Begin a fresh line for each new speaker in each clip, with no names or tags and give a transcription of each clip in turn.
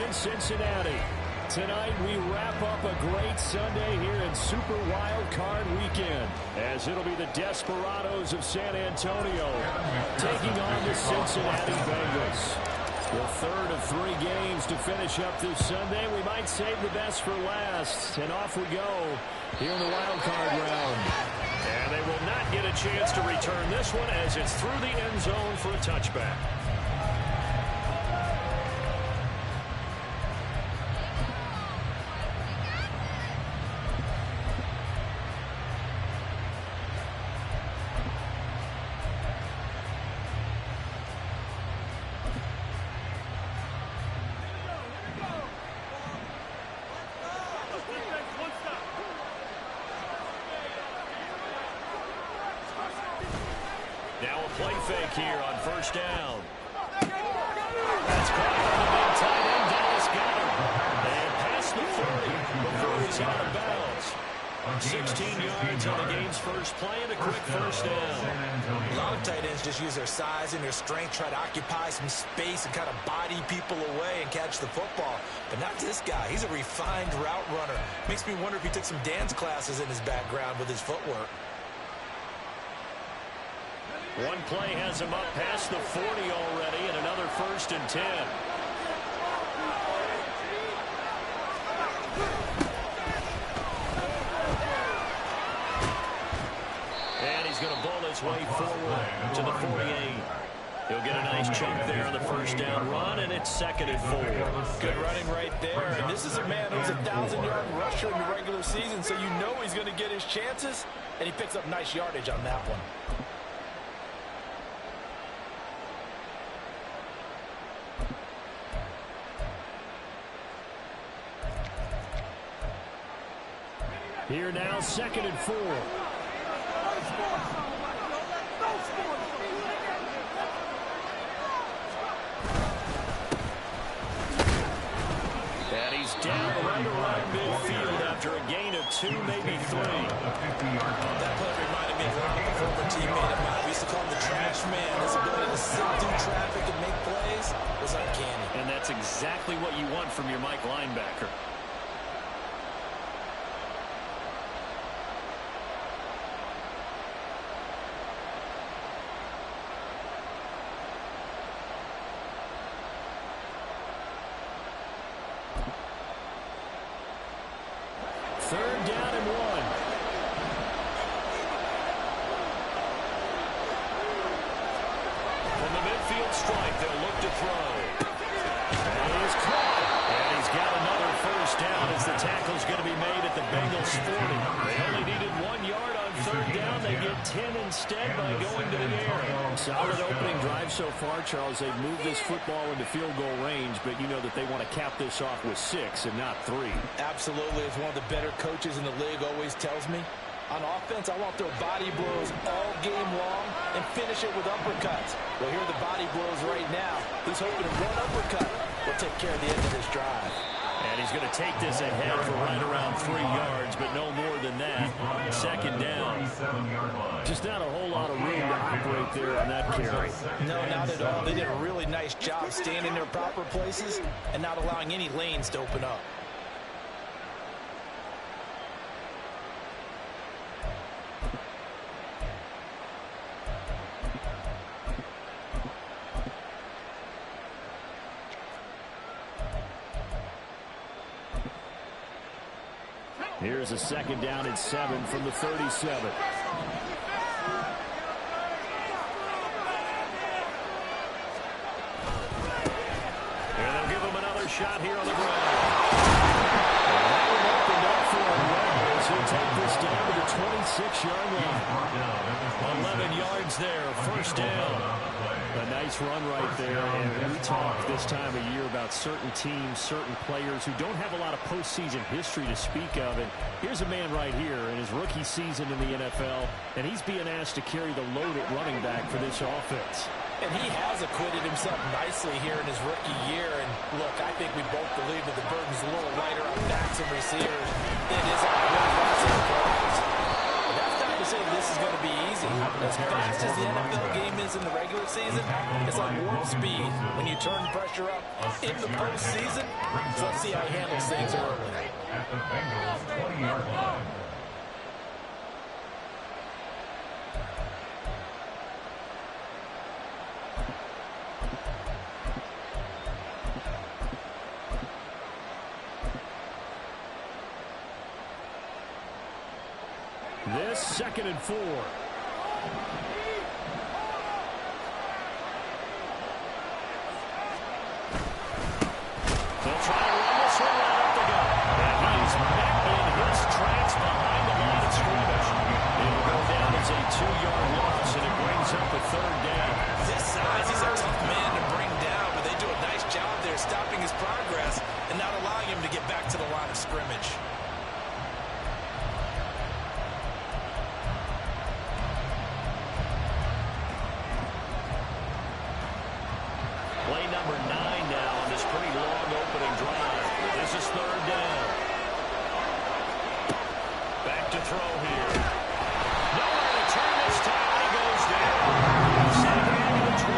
in Cincinnati. Tonight we wrap up a great Sunday here in Super Wild Card Weekend, as it'll be the Desperados of San Antonio taking on the Cincinnati Bengals. The third of 3 games to finish up this Sunday. We might save the best for last, and off we go here in the wild card round. And they will not get a chance to return this one, as it's through the end zone for a touchback. Now a play fake here on first down. That's caught on the big tight end. Dallas got him. And past the 30 before he's out of bounds. 16 yards on the game's first play and a quick first down.
A lot of tight ends just use their size and their strength, try to occupy some space and kind of body people away and catch the football. But not this guy. He's a refined route runner. Makes me wonder if he took some dance classes in his background with his footwork.
One play has him up past the 40 already, and another 1st and 10. And he's going to bull his way forward to the 48. He'll get a nice chunk there on the first down run, and it's 2nd and 4.
Good running right there. And this is a man who's a 1,000-yard rusher in the regular season, so you know he's going to get his chances, and he picks up nice yardage on that one.
Here now, 2nd and 4. And he's down right around midfield after a gain of 2, maybe 3.
That play reminded me of a former teammate of mine. We used to call him the trash man. His ability to sit through traffic and make plays was uncanny.
And that's exactly what you want from your Mike linebacker. Third down and 1. From the midfield stripe, they'll look to throw. And he's caught. And he's got another first down as the tackle's going to be made at the Bengals 40. They only needed 1 yard on third down. They get 10 instead by going to the air. Solid opening drive so far, Charles. They've moved this football into field goal range, but you know that they want to cap this off with 6 and not 3.
Absolutely. As one of the better coaches in the league always tells me, on offense, I want their body blows all game long and finish it with uppercuts. Well, here are the body blows right now. He's hoping to one uppercut will take care of the end of this drive.
And he's going to take this ahead for right around 3 yards, but no more than that. 2nd down. Just not a whole lot of room to operate there on that carry.
No, not at all. They did a really nice job staying in their proper places and not allowing any lanes to open up.
Here's a 2nd down and 7 from the 37. And they'll give him another shot here on the ground. And that one opened up for a run as he'll take this down to the 26-yard line. 11 yards there, first down. A nice run right there, and we talk this time of year about certain teams, certain players who don't have a lot of postseason history to speak of, and here's a man right here in his rookie season in the NFL, and he's being asked to carry the load at running back for this offense.
And he has acquitted himself nicely here in his rookie year, and look, I think we both believe that the burden's a little lighter on backs and receivers than it is on the players. That's not to say this is going to be easy. As fast as the NFL game is in the regular season, it's like warp speed when you turn the pressure up in the postseason. So let's see how he handles things early.
At the Bengals 20-yard line.
This 2nd and 4. They'll try to run this one right up the gut. And he's met in his tracks behind the line of scrimmage. It'll go down as a 2-yard loss, and it brings up a 3rd down.
This size, he's a tough man to bring down, but they do a nice job there stopping his progress and not allowing him to get back to the line of scrimmage.
Play number 9 now on this pretty long opening drive. This is 3rd down. Back to throw here. Nowhere to turn this time. He goes down. Second down to the 29.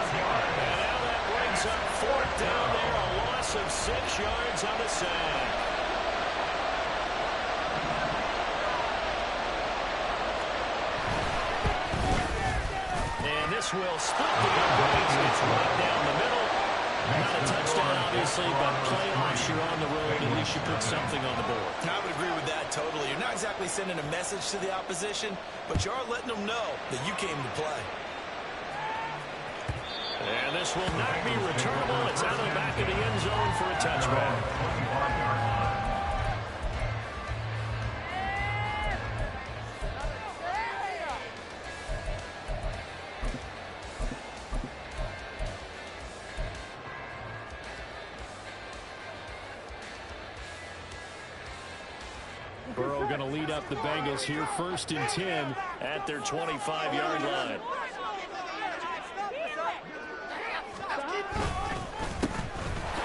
And now that brings up 4th down there. A loss of 6 yards on the sack. And this will split the uprights. It's right down the middle. Not a touchdown, obviously, but playoffs, you're on the road. At least you put something on the board.
I would agree with that totally. You're not exactly sending a message to the opposition, but you are letting them know that you came to play.
And this will not be returnable. It's out of the back of the end zone for a touchback. Burrow going to lead up the Bengals here, 1st and 10 at their 25-yard line.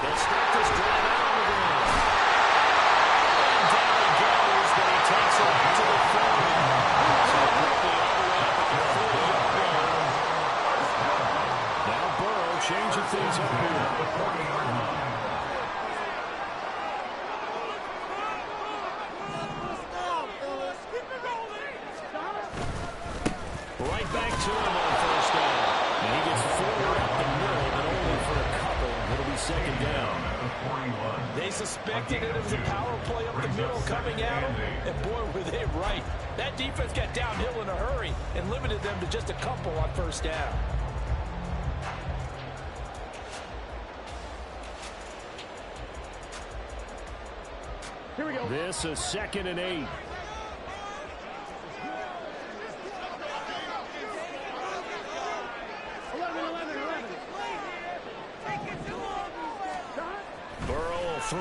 They'll start this drive out on the ground. And down he goes, but he takes it up to the 30. So quickly all the way up at the 40-yard line. Now Burrow changing things up here. Right back to him on 1st down. And he gets forward up the middle, but only for a couple. It'll be 2nd down.
They suspected it was a power play up the middle coming at them, and boy, were they right. That defense got downhill in a hurry and limited them to just a couple on 1st down.
Here we go. This is 2nd and 8. Burrow will throw.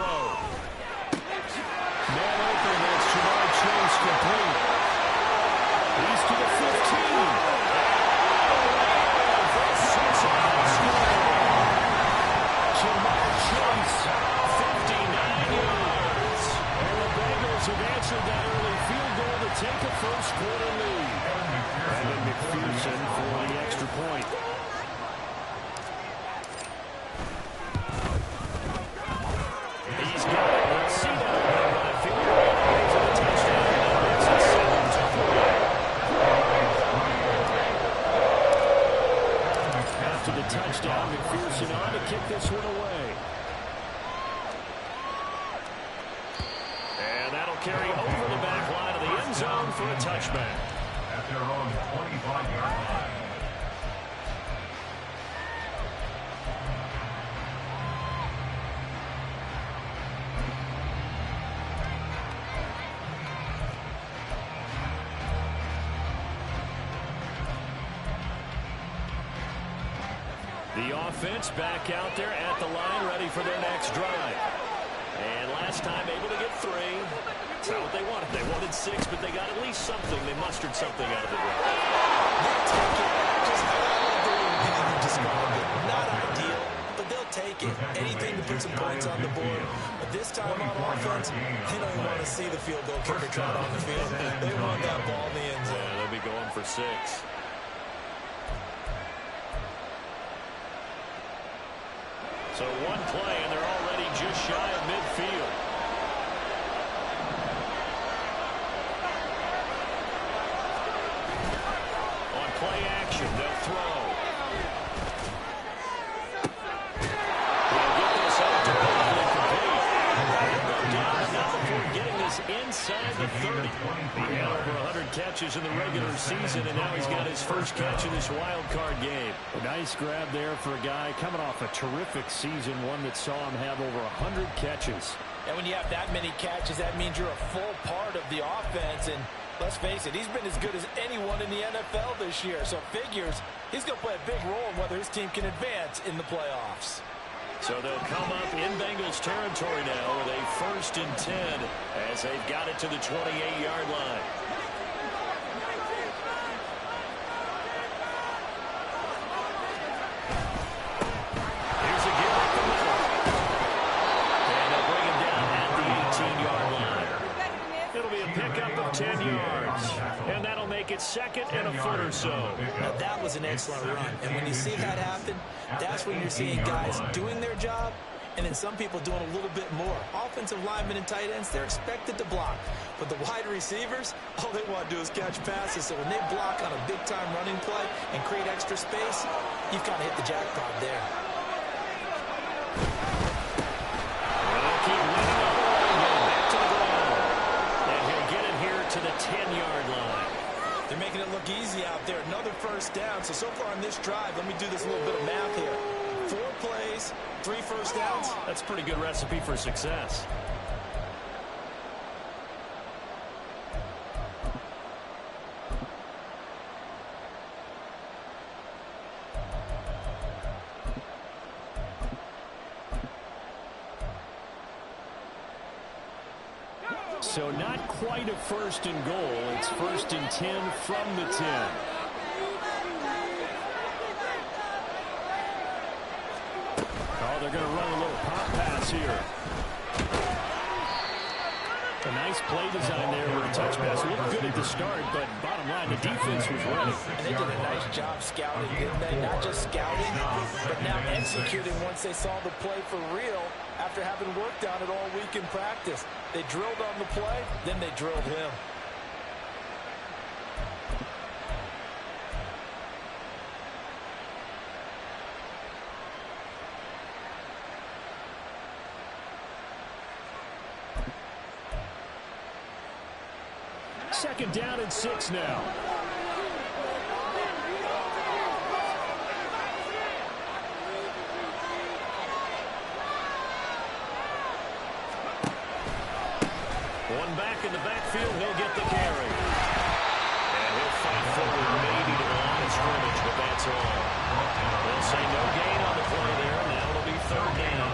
Man open, that's Jamar Chase complete. He's to the 15. Jamar Chase, 59 yards. And the Bengals have answered that early field goal to take a first-quarter lead. And then McPherson for the extra point. He's got it. Let's see that. I feel like he's a touchdown. It's a 7-2. After the touchdown, McPherson on to kick this one away. And that'll carry over the back line of the end zone for a touchback.
At their own 25-yard line.
The offense back out there at the line, ready for their next drive. And last time able to get 3. That's not what they wanted. They wanted 6, but they got at least something. They mustered something out of the drive.
They'll take it. Just how they're described it. Not ideal, but they'll take kick it, anything to put some points on the board. But this time on offense, they don't even want to see the field goal kicker trot on the field. They want that ball in the end zone.
Yeah, they'll be going for 6. So one play, and they're already just shy of midfield. On play action, they'll throw. They'll get this out to Bengals complete. They'll go down and now before getting this inside the 30. He had over 100 catches in the regular season, and now he's got his first catch in this wild card game.
A nice grab there for a guy coming off a terrific season, one that saw him have over 100 catches.
And when you have that many catches, that means you're a full part of the offense. And let's face it, he's been as good as anyone in the NFL this year. So figures he's going to play a big role in whether his team can advance in the playoffs.
So they'll come up in Bengals territory now with a 1st and 10 as they've got it to the 28-yard line. Here's a give up the middle. And they'll bring him down at the 18-yard line. It'll be a pickup of 10 yards. And that'll make it 2nd and a foot or so.
Now that was an excellent run. And when you see that happen, that's when you're seeing guys doing their job and then some people doing a little bit more. Offensive linemen and tight ends, they're expected to block. But the wide receivers, all they want to do is catch passes. So when they block on a big-time running play and create extra space, you've kind of hit the jackpot there.
They'll keep running up the line, back to the ground. And he'll get it here to the 10-yard line.
They're making it look easy out there. Another 1st down. So far on this drive, let me do this little bit of math here. 4 plays, 3 first downs.
That's a pretty good recipe for success. So not quite a 1st and goal. It's 1st and 10 from the 10. Oh, they're going to run a little pop pass here. A nice play design there with a touch pass. Looked good at the start, but bottom line, the defense was ready.
And they did a nice job scouting, didn't they? Not just scouting, but now executing once they saw the play for real after having worked on it all week in practice. They drilled on the play, then they drilled him.
Second down and 6 now. One back in the backfield, he'll get the carry. And he'll fight forward maybe to the line of scrimmage, but that's all. They'll say no gain on the play there. Now it'll be 3rd down.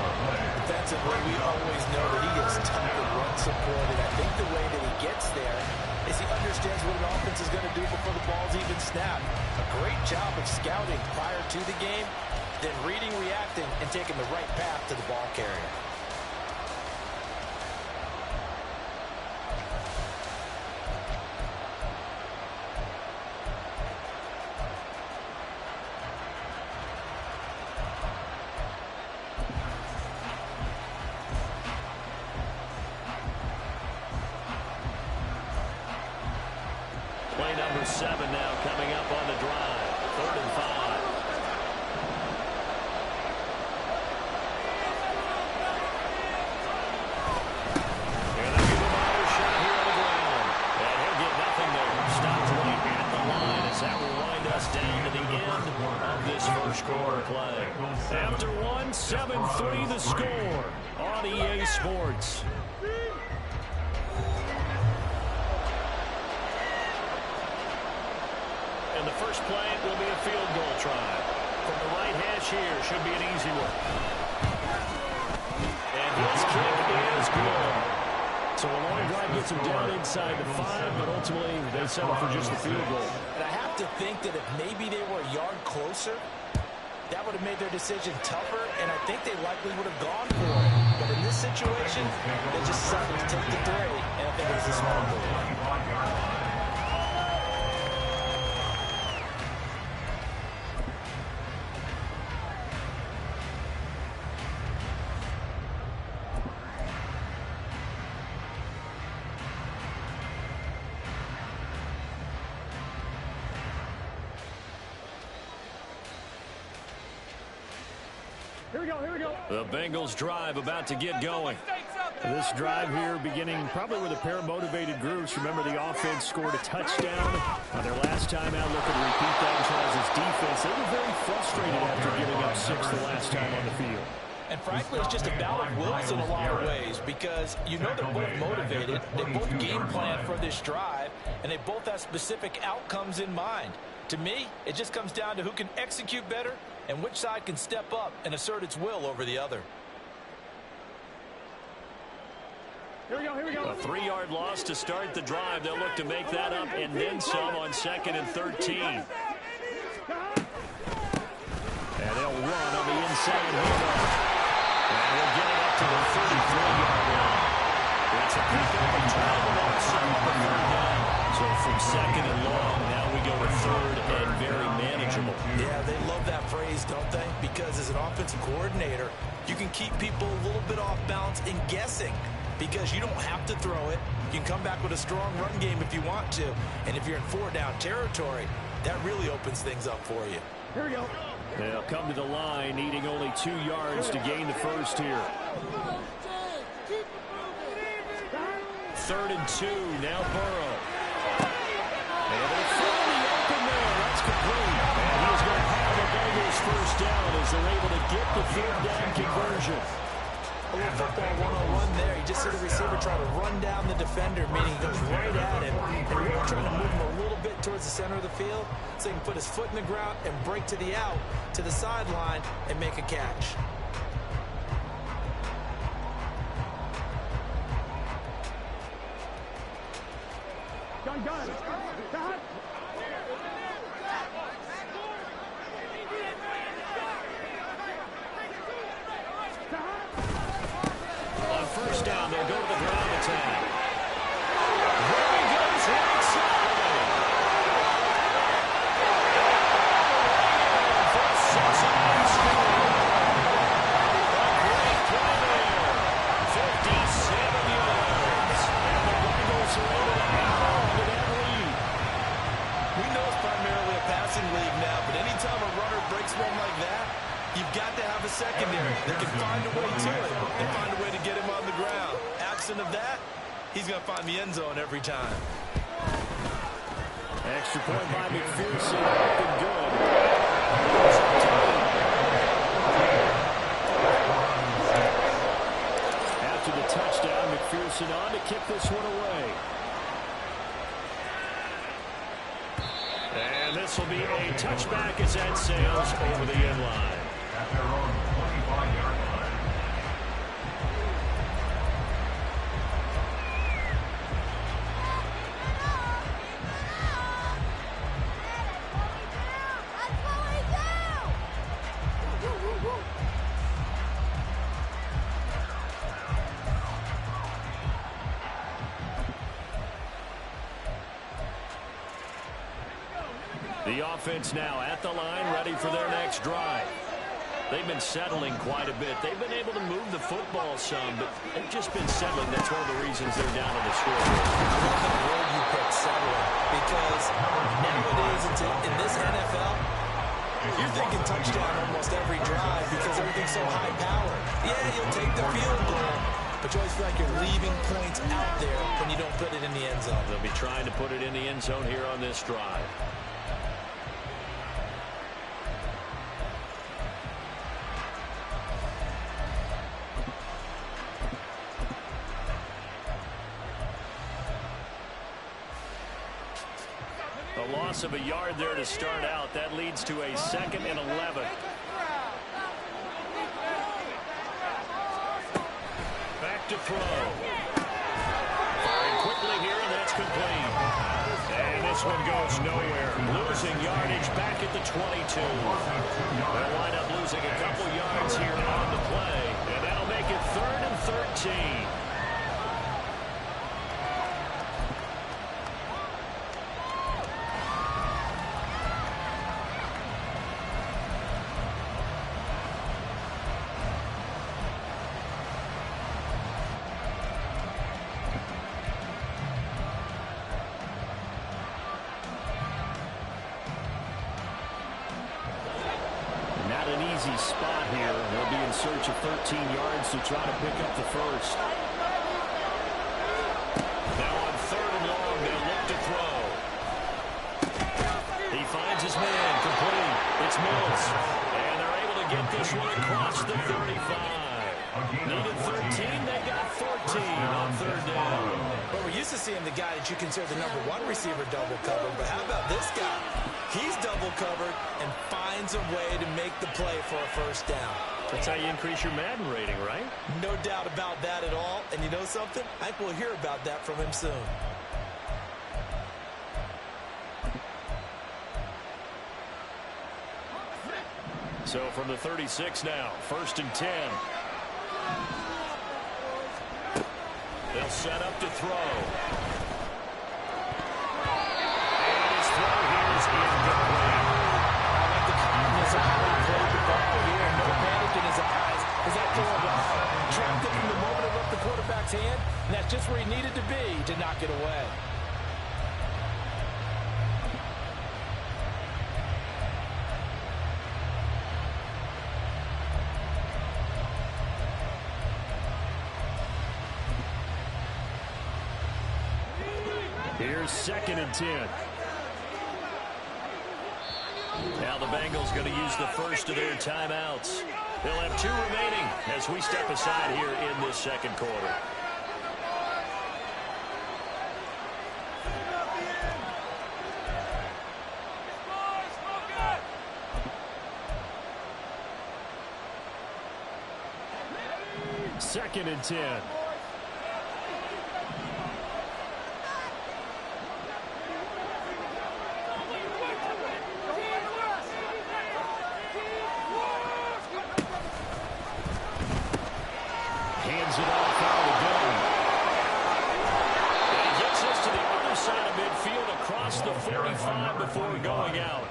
Defensively, we always know that he gets tough and run support, and I think the way that he gets there is he understands what an offense is going to do before the ball's even snapped. A great job of scouting prior to the game, then reading, reacting, and taking the right path to the ball carrier.
Play number 7 now coming up on the drive. 3rd and 5. And they'll give him another shot here on the ground. And he'll get nothing there. Stopped right at the line as that will wind us down to the end of this 1st quarter play. After 1, 7-3 the score on EA Sports. And the first play will be a field goal try. From the right hash here, should be an easy one. And his kick is good. So a long drive gets him down inside the 5, but ultimately they settle for just the field goal.
And I have to think that if maybe they were a yard closer, that would have made their decision tougher, and I think they likely would have gone for it. But in this situation, they just decided to take the 3, and I think it was a smart move.
The Bengals drive about to get going.
This drive here beginning probably with a pair of motivated groups. Remember, the offense scored a touchdown on their last time out. Looking to repeat that in Charles' defense. They were very frustrated after giving up 6 the last time on the field.
And frankly, it's just a battle of wills in a lot of ways, because you know they're both motivated, they both game plan for this drive, and they both have specific outcomes in mind. To me, it just comes down to who can execute better and which side can step up and assert its will over the other.
Here we go.
A 3-yard loss to start the drive. They'll look to make that up and then some on 2nd and 13. And they'll run on the inside here. And we'll get it up to the 33-yard line. It's a pickup and travel also on the 3rd down. So from 2nd and long, now we go to 3rd and very manageable.
Yeah, they love that phrase, don't they? Because as an offensive coordinator, you can keep people a little bit off balance in guessing, because you don't have to throw it. You can come back with a strong run game if you want to. And if you're in 4-down territory, that really opens things up for you.
Here we go. They'll come to the line, needing only 2 yards to gain the first here.
3rd and 2, now Burrow. And they'll find the open there. That's complete. And he's going to have the Bengals first down as they're able to get the 3rd down conversion.
A little football 101 there. You just see the receiver try to run down the defender, meaning he goes right at him. And really trying to move him a little bit towards the center of the field so he can put his foot in the ground and break to the out, to the sideline, and make a catch.
Gun.
On 1st down, they'll go to the ground attack. There he goes, right side. For 6 on the score. A great play there. 57 yards. And the Bengals are able to hang on to that lead.
We know it's primarily a passing league now, but anytime a runner breaks one like that, you've got to have a secondary that can find a way to it and find a way to get him on the ground. Absent of that, he's going to find the end zone every time.
Extra point by McPherson. Looking good. After the touchdown, McPherson on to kick this one away.
And this will be a touchback as that sails over the end line.
At their own 25-yard line.
The offense now at the line, ready for their next drive. They've been settling quite a bit. They've been able to move the football some, but they've just been settling. That's one of the reasons they're down on the score.
I love that word you picked, settling, because nowadays in this NFL, you're thinking touchdown almost every drive because everything's so high-powered. Yeah, you'll take the field goal, but you always feel like you're leaving points out there when you don't put it in the end zone.
They'll be trying to put it in the end zone here on this drive. A loss of a yard there to start out. That leads to a 2nd and 11. Back to throw. Firing quickly here, and that's complete.
And this one goes nowhere. Losing yardage back at the 22. They'll wind up losing a couple yards here on the play. And that'll make it 3rd and 13. Spot here. They'll be in search of 13 yards to try to pick up the first. Now on 3rd and long, they'll look to throw. He finds his man, complete. It's Mills. And they're able to get this one across the 35. Needed 13, they got 14 on 3rd down.
Well, we're used to seeing the guy that you consider the #1 receiver double covered, but how about this guy? He's double covered and finds a way to make the play for a first down.
That's how you increase your Madden rating, right?
No doubt about that at all. And you know something? I think we'll hear about that from him soon.
So from the 36 now, 1st and 10. They'll set up to throw. And his throw here is incomplete.
I like the calmness of how he played the ball here. No panic in his eyes as that throw arrived. Trapped it from the moment it left the quarterback's hand, and that's just where he needed to be to knock it away.
Here's 2nd and 10. Now the Bengals going to use the first of their timeouts. They'll have 2 remaining as we step aside here in this 2nd quarter. Second and 10. Hands it off out of the gun. And he gets this to the other side of midfield across the 45 before going out.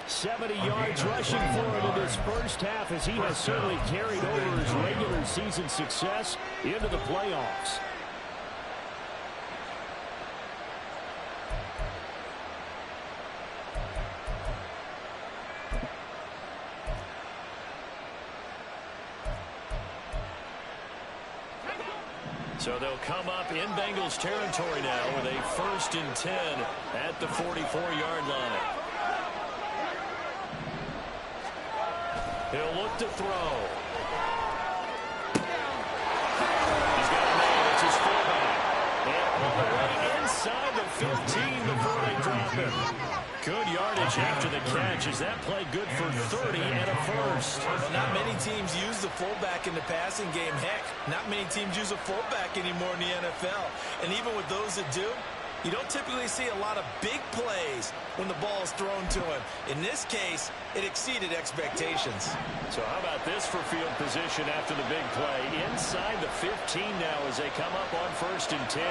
70 yards rushing for him in this first half as he has certainly carried over his regular season success into the playoffs. So they'll come up in Bengals territory now with a 1st and 10 at the 44-yard line. He'll look to throw. He's got a man. It's his fullback. And all the way inside the 15 before they drop him. Good yardage after the catch. Is that play good for 30 and a first?
Well, not many teams use the fullback in the passing game. Heck, not many teams use a fullback anymore in the NFL. And even with those that do, you don't typically see a lot of big plays when the ball is thrown to him. In this case, it exceeded expectations.
So how about this for field position after the big play? Inside the 15 now as they come up on 1st and 10.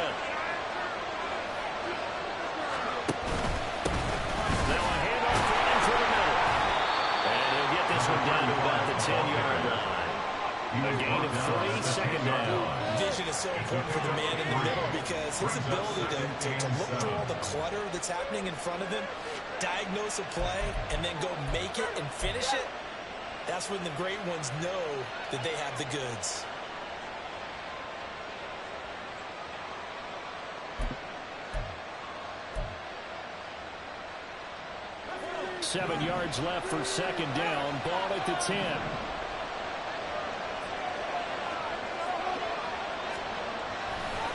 Now a handoff running for the middle. And he'll get this one down to about the 10-yard line. A gain of 3, 2nd down.
Vision is so important for the man in the middle because his ability to look through all the clutter that's happening in front of him, diagnose a play, and then go make it and finish it, that's when the great ones know that they have the goods.
Seven yards left for 2nd down. Ball at the 10.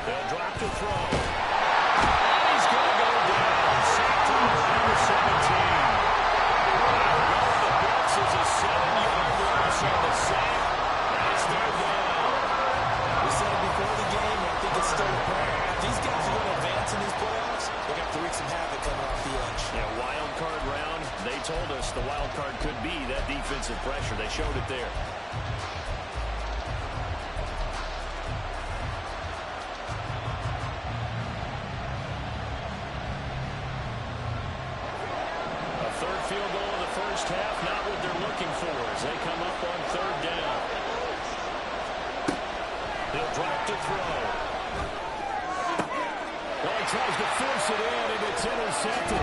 They'll drop to throw. And he's going to go down. Sacked around the 17. The blitz is a 7-yard loss on the sack. And it's 3rd down.
We said it before the game, and I think it's still apparent. If these guys are going to advance in these playoffs, they're going to have to wreak some havoc
the wild card could be that defensive pressure. They showed it there. A third field goal in the first half, not what they're looking for as they come up on third down. He'll drop to throw. Well, he tries to force it in, and it's intercepted.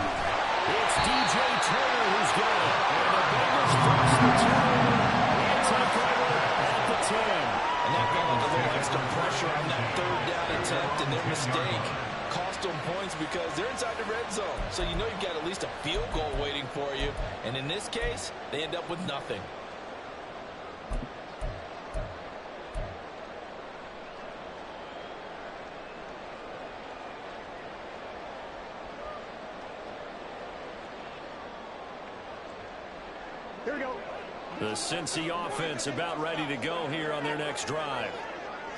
It's DJ Turner who's got it. And the Bengals force the turnover. And take over at the 10.
And that got a little extra pressure on that third down attempt, and their mistake cost them points because they're inside the red zone. So you know you've got at least a field goal waiting for you. And in this case, they end up with nothing.
Here we go. The Cincy offense about ready to go here on their next drive.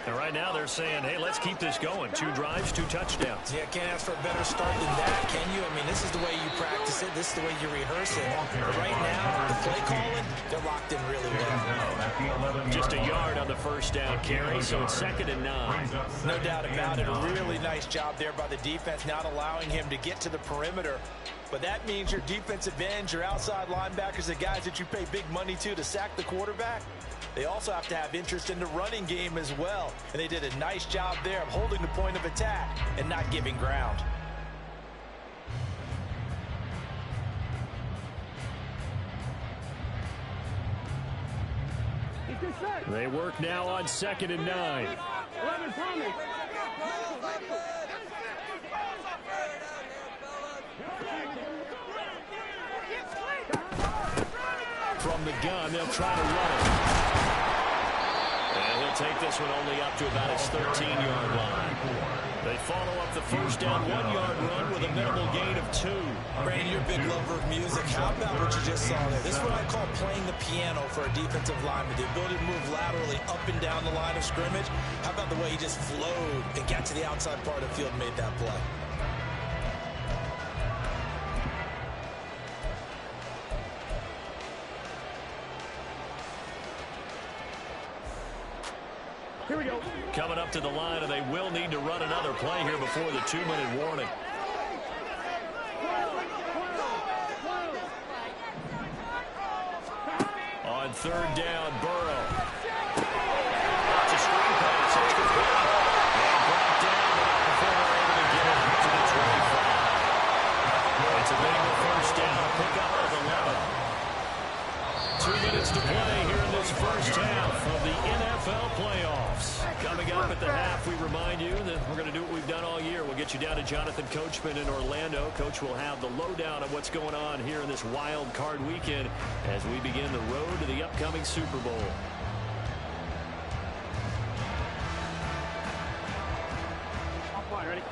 And right now they're saying, hey, let's keep this going. 2 drives, 2 touchdowns.
Yeah, can't ask for a better start than that, can you? I mean, this is the way you practice it. This is the way you rehearse it. But right now, the play calling, they're locked in really well.
Just a yard on the first down carry, so it's 2nd and 9.
No doubt about it. A really nice job there by the defense, not allowing him to get to the perimeter. But that means your defensive ends, your outside linebackers, the guys that you pay big money to sack the quarterback, they also have to have interest in the running game as well. And they did a nice job there of holding the point of attack and not giving ground.
They work now on 2nd and 9. From the gun, they'll try to run it. And he'll take this one only up to about his 13-yard line. They follow up the first down 1-yard run with a minimal gain of 2.
Brandon, you're a big lover of music. How about what you just saw there? This is what I call playing the piano for a defensive lineman. The ability to move laterally up and down the line of scrimmage. How about the way he just flowed and got to the outside part of the field and made that play?
Here we go. Coming up to the line, and they will need to run another play here before the 2-minute warning. On third down, Burrow. It's a screen pass. It's complete. And brought down before they're able to get it to the 25. It's a Bengal first down. Pick up of 11. 2 minutes to play here in this first half of the NFL playoffs. Coming up at the half, we remind you that we're going to do what we've done all year. We'll get you down to Jonathan Coachman in Orlando. Coach will have the lowdown of what's going on here in this wild card weekend as we begin the road to the upcoming Super Bowl. Ready?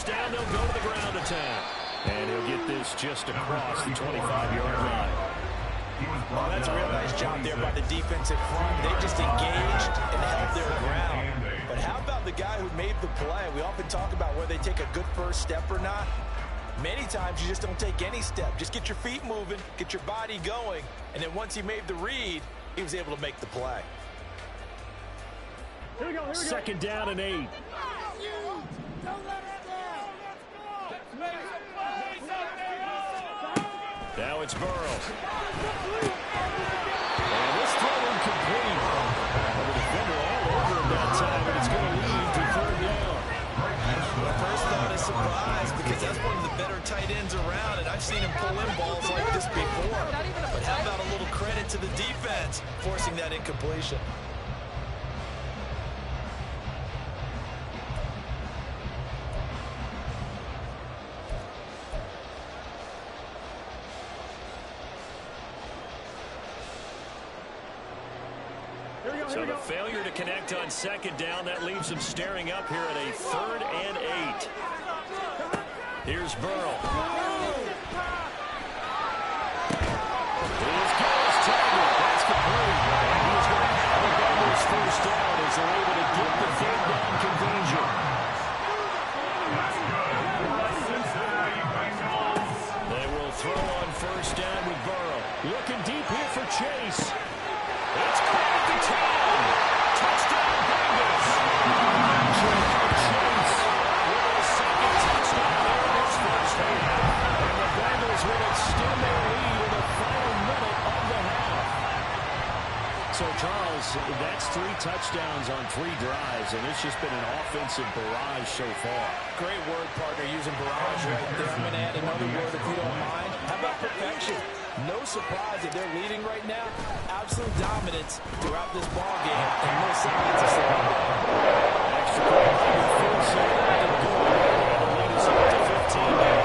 Down, they'll go to the ground attack. And he'll get this just across the 25-yard line.
Well, that's a real nice job there by the defensive front. They just engaged and held their ground. But how about the guy who made the play? We often talk about whether they take a good first step or not. Many times you just don't take any step. Just get your feet moving, get your body going, and then once he made the read, he was able to make the play.
Here we go. 2nd down and 8. Now it's Burrow. And this throw incomplete. The defender all over him that time, and it's going to lead to 3rd down.
My first thought is surprise because that's one of the better tight ends around, and I've seen him pull in balls like this before. But how about a little credit to the defense forcing that incompletion?
So the failure to connect on 2nd down, that leaves them staring up here at a 3rd and 8. Here's Burrow. His goal is target. That's complete. And he is
chase. It's caught at the 10. Touchdown, Bengals. Chase with a second touchdown there in his first half. And the Bengals will extend their lead in the final minute of the half.
So, Charles, that's 3 touchdowns on 3 drives, and it's just been an offensive barrage so far.
Great word, partner, using barrage right there. I'm going to add another word if you don't mind. How about perfection? No surprise that they're leading right now. Absolute dominance throughout this ball game, and no signs of slowing down.
Extra point by McPherson. And the lead is up to 15 now.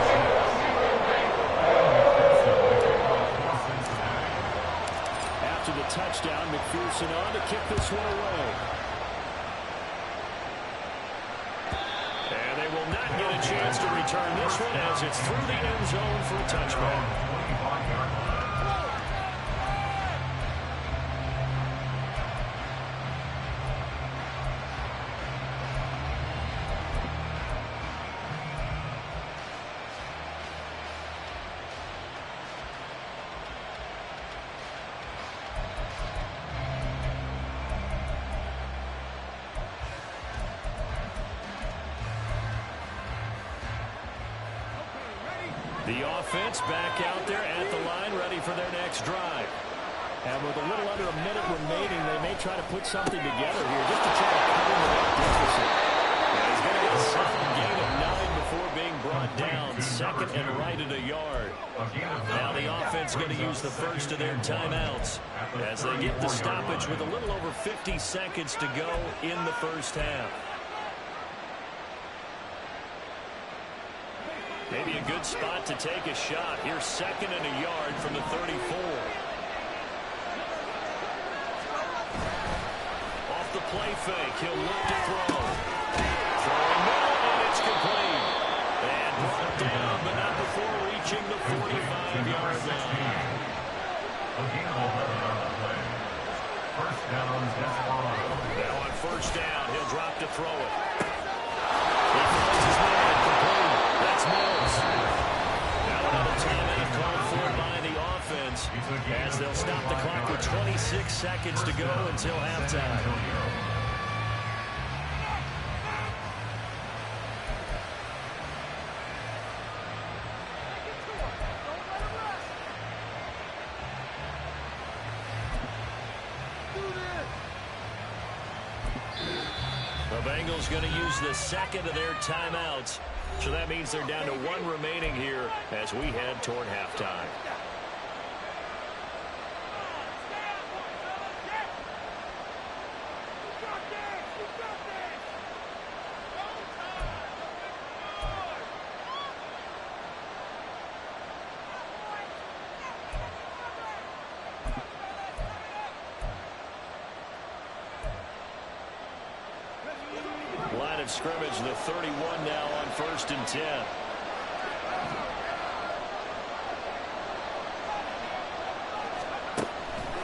After the touchdown, McPherson on to kick this one away.
And they will not get a chance to return this one as it's through the end zone for a touchback. The offense back out there at the line, ready for their next drive.
And with a little under a minute remaining, they may try to put something together here just to try to cover that deficit.
And he's going to get a solid gain of 9 before being brought down. Second and right at a yard. Now the offense going to use the first of their timeouts as they get the stoppage with a little over 50 seconds to go in the first half. Maybe a good spot to take a shot. Here's second and a yard from the 34. Off the play fake, he'll look to throw. Throwing middle, and it's complete. And brought down, but not before reaching the 45-yard line.
First down,
Now on first down, he'll drop to throw it. He throws his man complete. That's Mills. Now another timeout called for by the offense as they'll stop the clock with 26 seconds to go until halftime. The Bengals going to use the second of their timeouts. So that means they're down to 1 remaining here as we head toward halftime. Line of scrimmage, the 31 now on first and 10.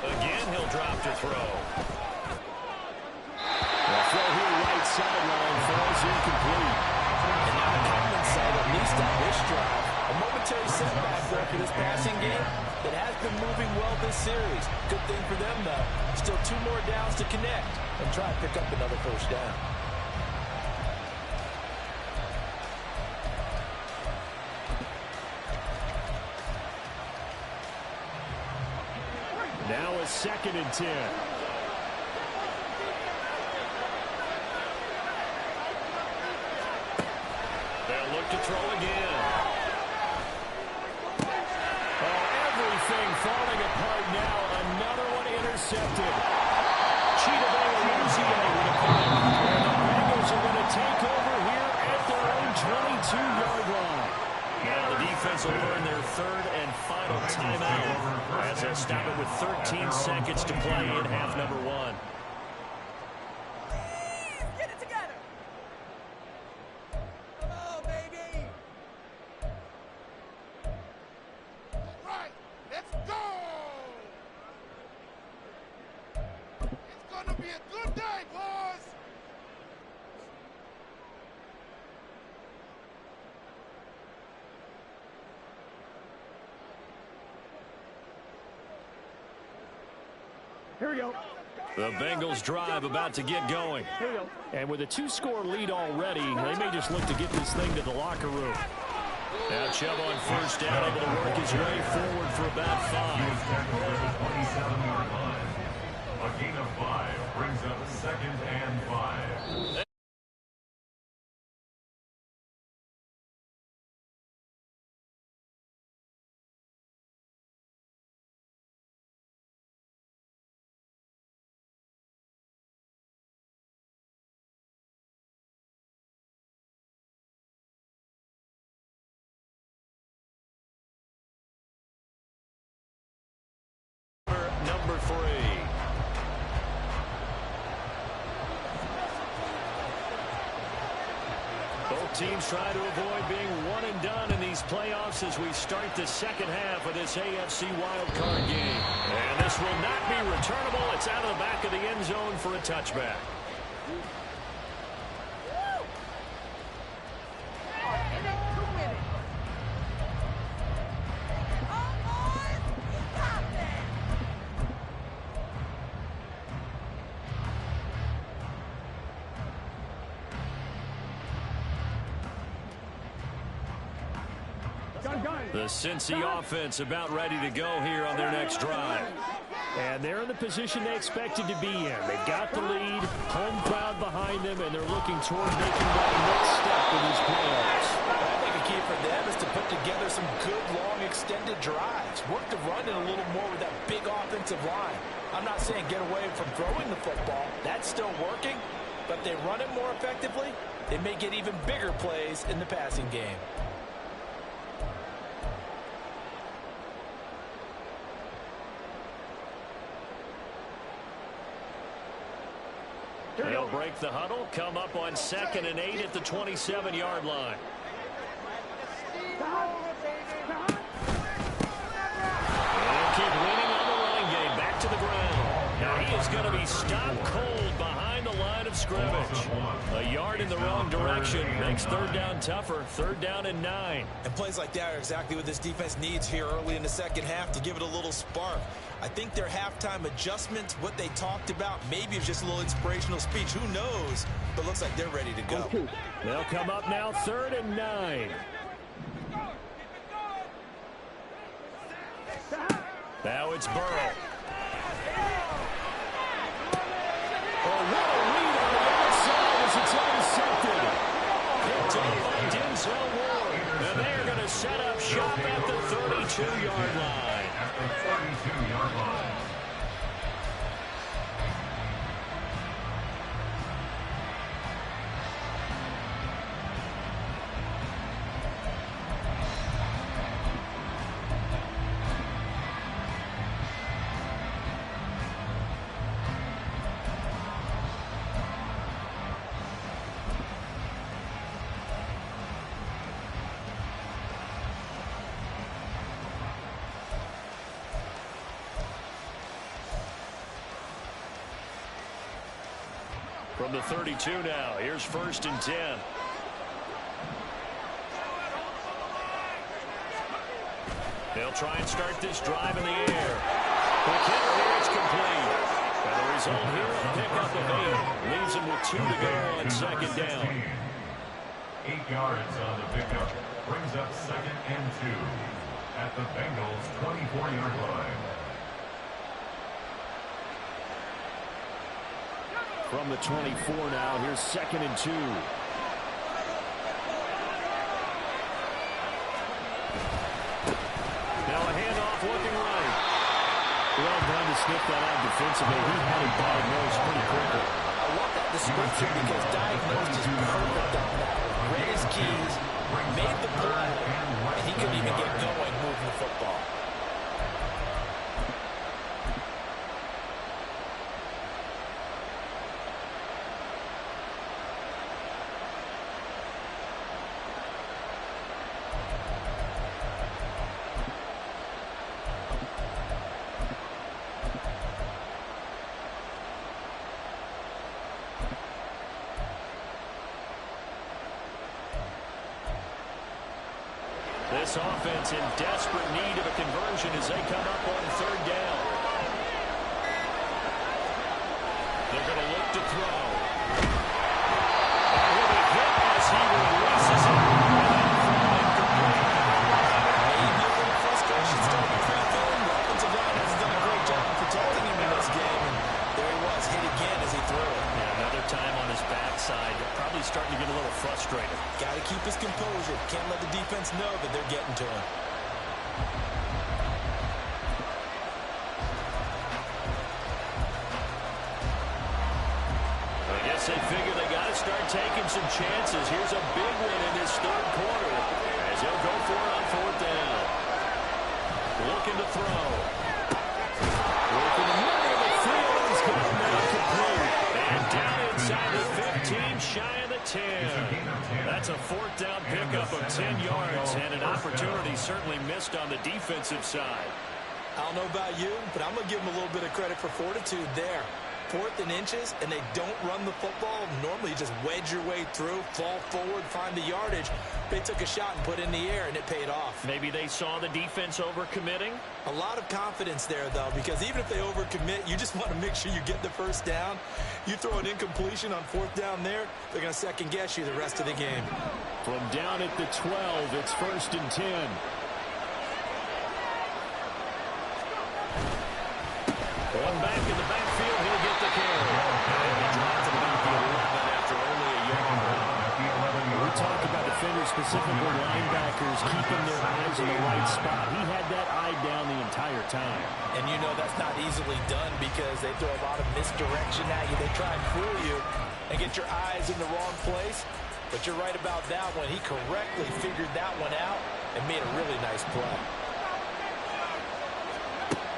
Again, he'll drop to throw. The throw here right sideline falls incomplete.
And now the comments say, at least on this drive, a momentary setback there for this passing game. It has been moving well this series. Good thing for them, though. Still 2 more downs to connect and try to pick up another first down.
Now a second and 10.
They'll look to throw again. Oh, everything falling apart now. Another one intercepted. Cheetah Baylor with a pick. And the Bengals are going to take over here at their own 22-yard line. Now the defense will earn their third and final timeout as they'll stop it with 13 seconds to play in half number 1.
Get it together. Oh, baby. All right, let's go. It's going to be a good day, boys.
Here we go.
The Bengals drive about to get going.
Here we go. And with a 2-score lead already, they may just look to get this thing to the locker room.
Now Chubb on first down, able to work his way forward for about 5.
He is tackled at the 27-yard line. A gain of 5 brings up 2nd and 5.
Number 3. Both teams try to avoid being one and done in these playoffs as we start the second half of this AFC wildcard game. And this will not be returnable. It's out of the back of the end zone for a touchback. The Cincy offense about ready to go here on their next drive.
And they're in the position they expected to be in. They've got the lead, home crowd behind them, and they're looking toward making that next step in these playoffs.
I think a key for them is to put together some good, long, extended drives. Work the run in a little more with that big offensive line. I'm not saying get away from throwing the football. That's still working. But if they run it more effectively, they may get even bigger plays in the passing game.
They'll break the huddle, come up on 2nd and 8 at the 27-yard line. They'll keep leaning on the running game, back to the ground. Now he is going to be stopped cold behind the line of scrimmage. A yard in the wrong direction makes 3rd down tougher. 3rd down and 9.
And plays like that are exactly what this defense needs here early in the second half to give it a little spark. I think their halftime adjustments, what they talked about, maybe it's just a little inspirational speech. Who knows? But looks like they're ready to go.
They'll come up now 3rd and 9.
Now it's Burrow. Oh, what a read on the outside as it's intercepted. Picked up by Denzel Ward. And they're going to set up shop at the 32-yard line.
At the 32-yard line.
From the 32 now, here's 1st and 10. They'll try and start this drive in the air. Quick hit here, it's complete. And the result here, a pickup of 8. Leaves him with 2 to go on 2nd down.
8 yards on the pickup. Brings up 2nd and 2 at the Bengals' 24-yard line.
From the 24 now, here's 2nd and 2.
Now a handoff looking right.
Well done to sniff that out defensively. He had it diagnosed pretty quickly.
I love that description because diagnosed is perfect on that. Read his keys, made the play, and he couldn't even get going moving the football.
This offense in desperate need of a conversion as they come up on 3rd down.
keep his composure. Can't let the defense know that they're getting to him.
I guess they figure they got to start taking some chances. Here's a big one in this third quarter as they'll go for it on fourth down. Looking to throw. Working the middle of the field. He's got that complete. And down inside the 15, shy of the 10. That's a fourth down pickup of 10 yards, and an opportunity certainly missed on the defensive side.
I don't know about you, but I'm going to give them a little bit of credit for fortitude there. Fourth and inches, and they don't run the football. Normally, you just wedge your way through, fall forward, find the yardage. They took a shot and put it in the air, and it paid off.
Maybe they saw the defense overcommitting.
A lot of confidence there, though, because even if they overcommit, you just want to make sure you get the first down. You throw an incompletion on fourth down there, they're going to second-guess you the rest of the game.
From down at the 12, it's 1st and 10.
Going back in the backfield, he'll get the carry. And he dropped about the 11 after only a yard.
We talked about defenders, specifically linebackers, keeping their eyes in the right spot. He had that eye down the entire time.
And you know that's not easily done because they throw a lot of misdirection at you. They try and fool you and get your eyes in the wrong place. But you're right about that one. He correctly figured that one out and made a really nice play.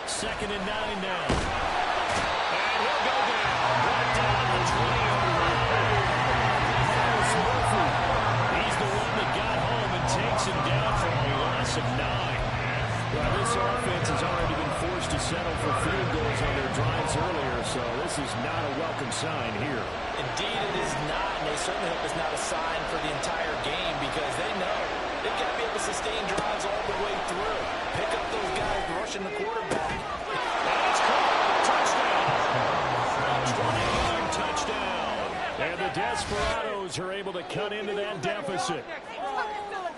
2nd and 9 now. And he'll go down. Right down the 20-yard line. He's the one that got home and takes him down for a loss of 9.
Well, this offense has already been forced to settle for field goals on their drives earlier, so this is not a welcome sign here.
Indeed, it is not, and they certainly hope it's not a sign for the entire game because they know they've got to be able to sustain drives all the way through. Pick up those guys rushing the quarterback.
And it's caught. Touchdown. A 20-yard touchdown.
And the Desperados are able to cut into that deficit.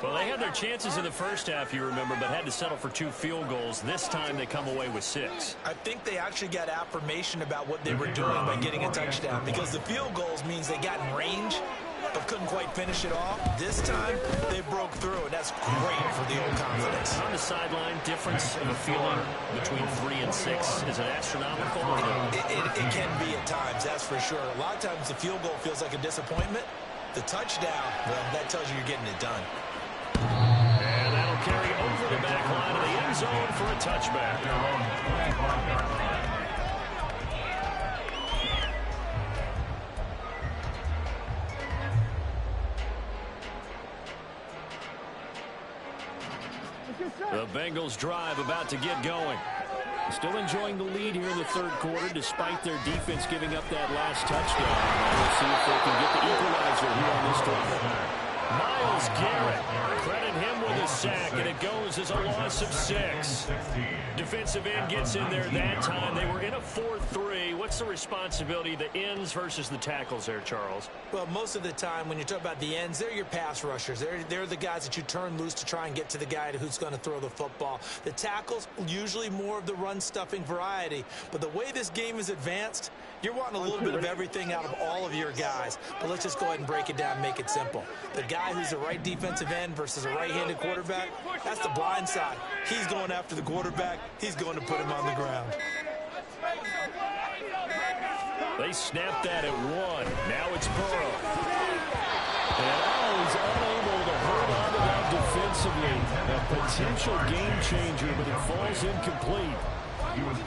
Well, they had their chances in the first half, you remember, but had to settle for 2 field goals. This time they come away with 6.
I think they actually got affirmation about what they were doing by getting a touchdown because the field goals means they got in range but couldn't quite finish it off. This time, they broke through, and that's great for the old confidence.
On the sideline, difference of a feeling between 3 and 6. Is it astronomical? Or no?
It can be at times, that's for sure. A lot of times the field goal feels like a disappointment. The touchdown, well, that tells you you're getting it done.
And that'll carry over the back line of the end zone for a touchback. The Bengals drive about to get going.
Still enjoying the lead here in the third quarter despite their defense giving up that last touchdown. We'll see if they can get the equalizer here on this drive.
Myles Garrett, credit him with a sack, and it goes as a loss of 6. Defensive end gets in there that time. They were in a 4-3. What's the responsibility, the ends versus the tackles there, Charles?
Well, most of the time when you talk about the ends, they're your pass rushers. They're the guys that you turn loose to try and get to the guy who's going to throw the football. The tackles, usually more of the run-stuffing variety. But the way this game is advanced, you're wanting a little bit of everything out of all of your guys. But let's just go ahead and break it down and make it simple. The guy who's the right defensive end versus a right-handed quarterback, that's the blind side. He's going after the quarterback. He's going to put him on the ground.
They snapped that at 1. Now it's Burrow.
And he's unable to hold on to that defensively. A potential game changer, but it falls incomplete.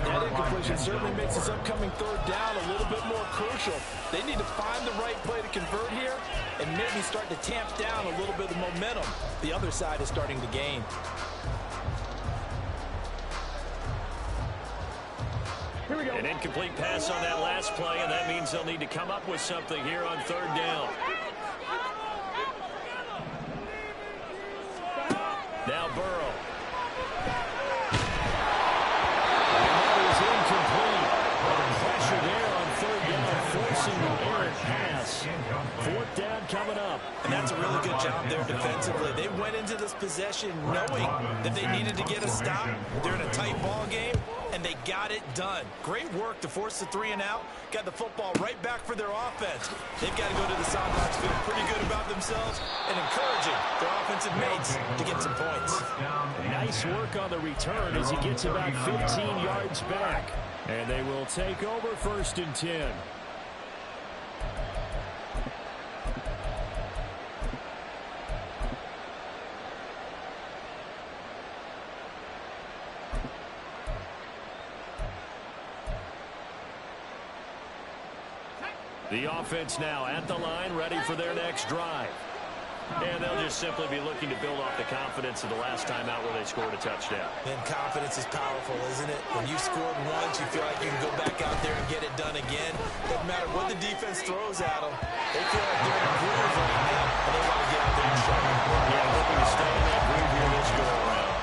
That incompletion certainly makes this upcoming third down a little bit more crucial. They need to find the right play to convert here and maybe start to tamp down a little bit of momentum the other side is starting to gain.
Here we go.
An incomplete pass on that last play, and that means they'll need to come up with something here on third down. Now Burrow. Pressure there on third down, forcing the errant pass. Fourth down coming up.
And that's a really good job there defensively. They went into this possession knowing that they needed to get a stop. They're in a tight ball game. and they got it done. Great work to force the 3 and out. Got the football right back for their offense. They've got to go to the sidelines feeling pretty good about themselves and encouraging their offensive mates to get some points.
Nice work on the return as he gets about 15 yards back. And they will take over 1st and 10. The offense now at the line, ready for their next drive. And they'll just simply be looking to build off the confidence of the last time out where they scored a touchdown.
And confidence is powerful, isn't it? When you scored once, you feel like you can go back out there and get it done again. Doesn't matter what the defense throws at them. They feel like they're in a groove right now, and they want to get out there and show them.
Yeah, hoping to stay in that groove here this go-around.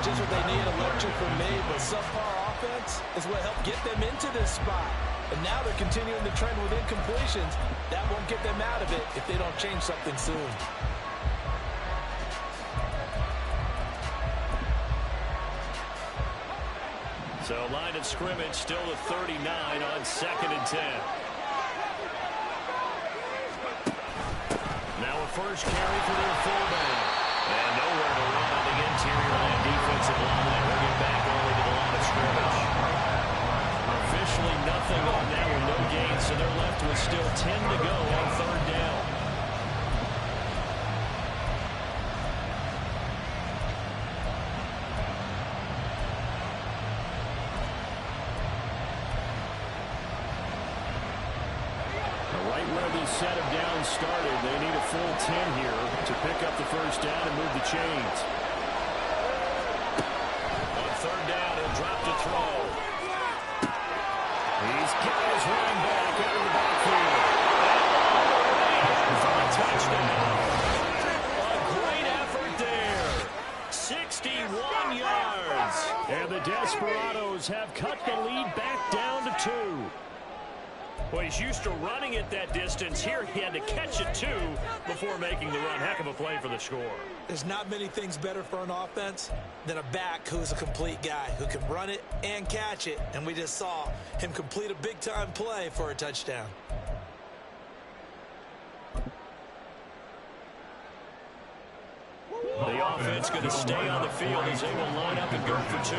Just what they need, a lecture from me, but subpar offense is what helped get them into this spot. And now they're continuing the trend with incompletions. That won't get them out of it if they don't change something soon.
So line of scrimmage still at 39 on 2nd and 10. Now a first carry for their fullback. And nowhere to run on the interior of that defensive line. Bring it back only to the line of scrimmage. Officially nothing on that one, no gain, so they're left with still 10 to go on 3rd down. Right where the set of downs started, they need a full 10 here to pick up the 1st down and move the chains. On 3rd down, he'll drop to throw. He's got his running back out of the backfield. For a touchdown. A great effort there. 61 yards. And the Desperados have cut the lead back down to 2. Well, he's used to running it that distance. Here he had to catch it, too, before making the run. Heck of a play for the score.
There's not many things better for an offense than a back who's a complete guy, who can run it and catch it. And we just saw him complete a big-time play for a touchdown.
The offense going to stay on the field as they will line up and go for 2.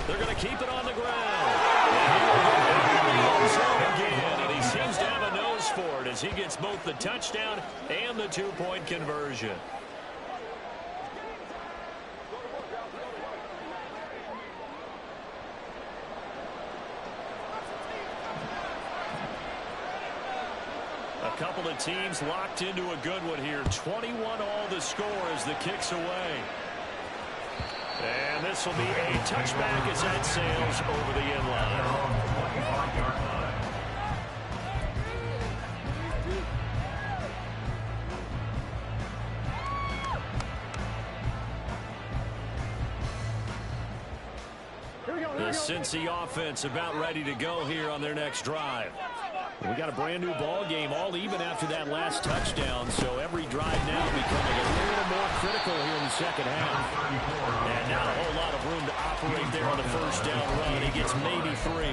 They're going to keep it on the ground. And he seems to have a nose for it as he gets both the touchdown and the 2-point conversion. A couple of teams locked into a good one here. 21 all the score as the kick's away. And this will be a touchback as that sails over the end line. The Cincy offense about ready to go here on their next drive. We got a brand new ball game, all even after that last touchdown, so every drive now becoming a little more critical here in the second half. And not a whole lot of room to operate there on the 1st down run. He gets maybe 3.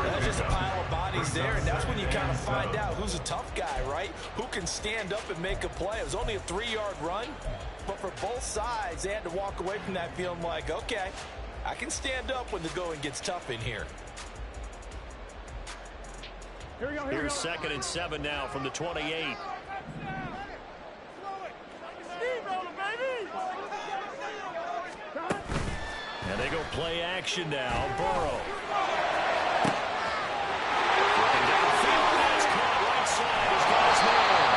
That's just a pile of bodies there, and that's when you kind of find out who's a tough guy, right? Who can stand up and make a play. It was only a 3-yard run, but for both sides, they had to walk away from that feeling like, okay, I can stand up when the going gets tough in here.
Here's 2nd and 7 now from the 28. And they go play action now. Burrow. Looking downfield. That's caught right side. He's got his man.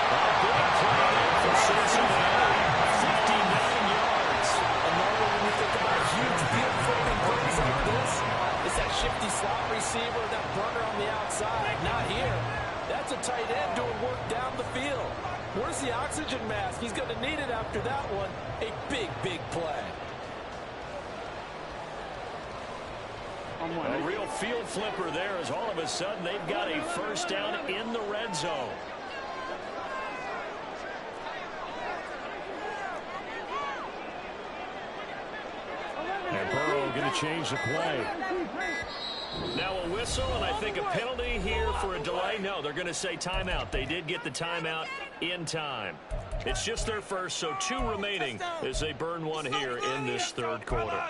A big play there for Cincinnati. 59 yards.
And normally when you think about huge field flipping plays like this, it's that shifty slot receiver, that burner on the outside. Not here. That's a tight end doing work down the field. Where's the oxygen mask? He's going to need it after that one. A big, big play.
A real field flipper there as all of a sudden they've got a first down in the red zone. And Burrow going to change the play. Now a whistle, and I think a penalty here for a delay. No, they're going to say timeout. They did get the timeout in time. It's just their first, so 2 remaining as they burn one here in this third quarter.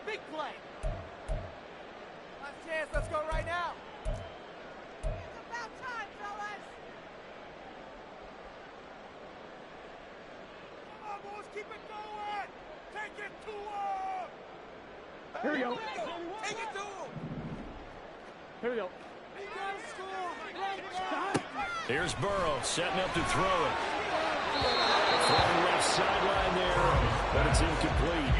Big play. Last chance. Let's go right now. It's about time, fellas. Come on, boys. Keep it going. Take it to him.
Here we go.
Take it to him.
Here we go.
He got to score. Right now.
Here's Burrow setting up to throw it. Throwing left sideline there, but it's incomplete.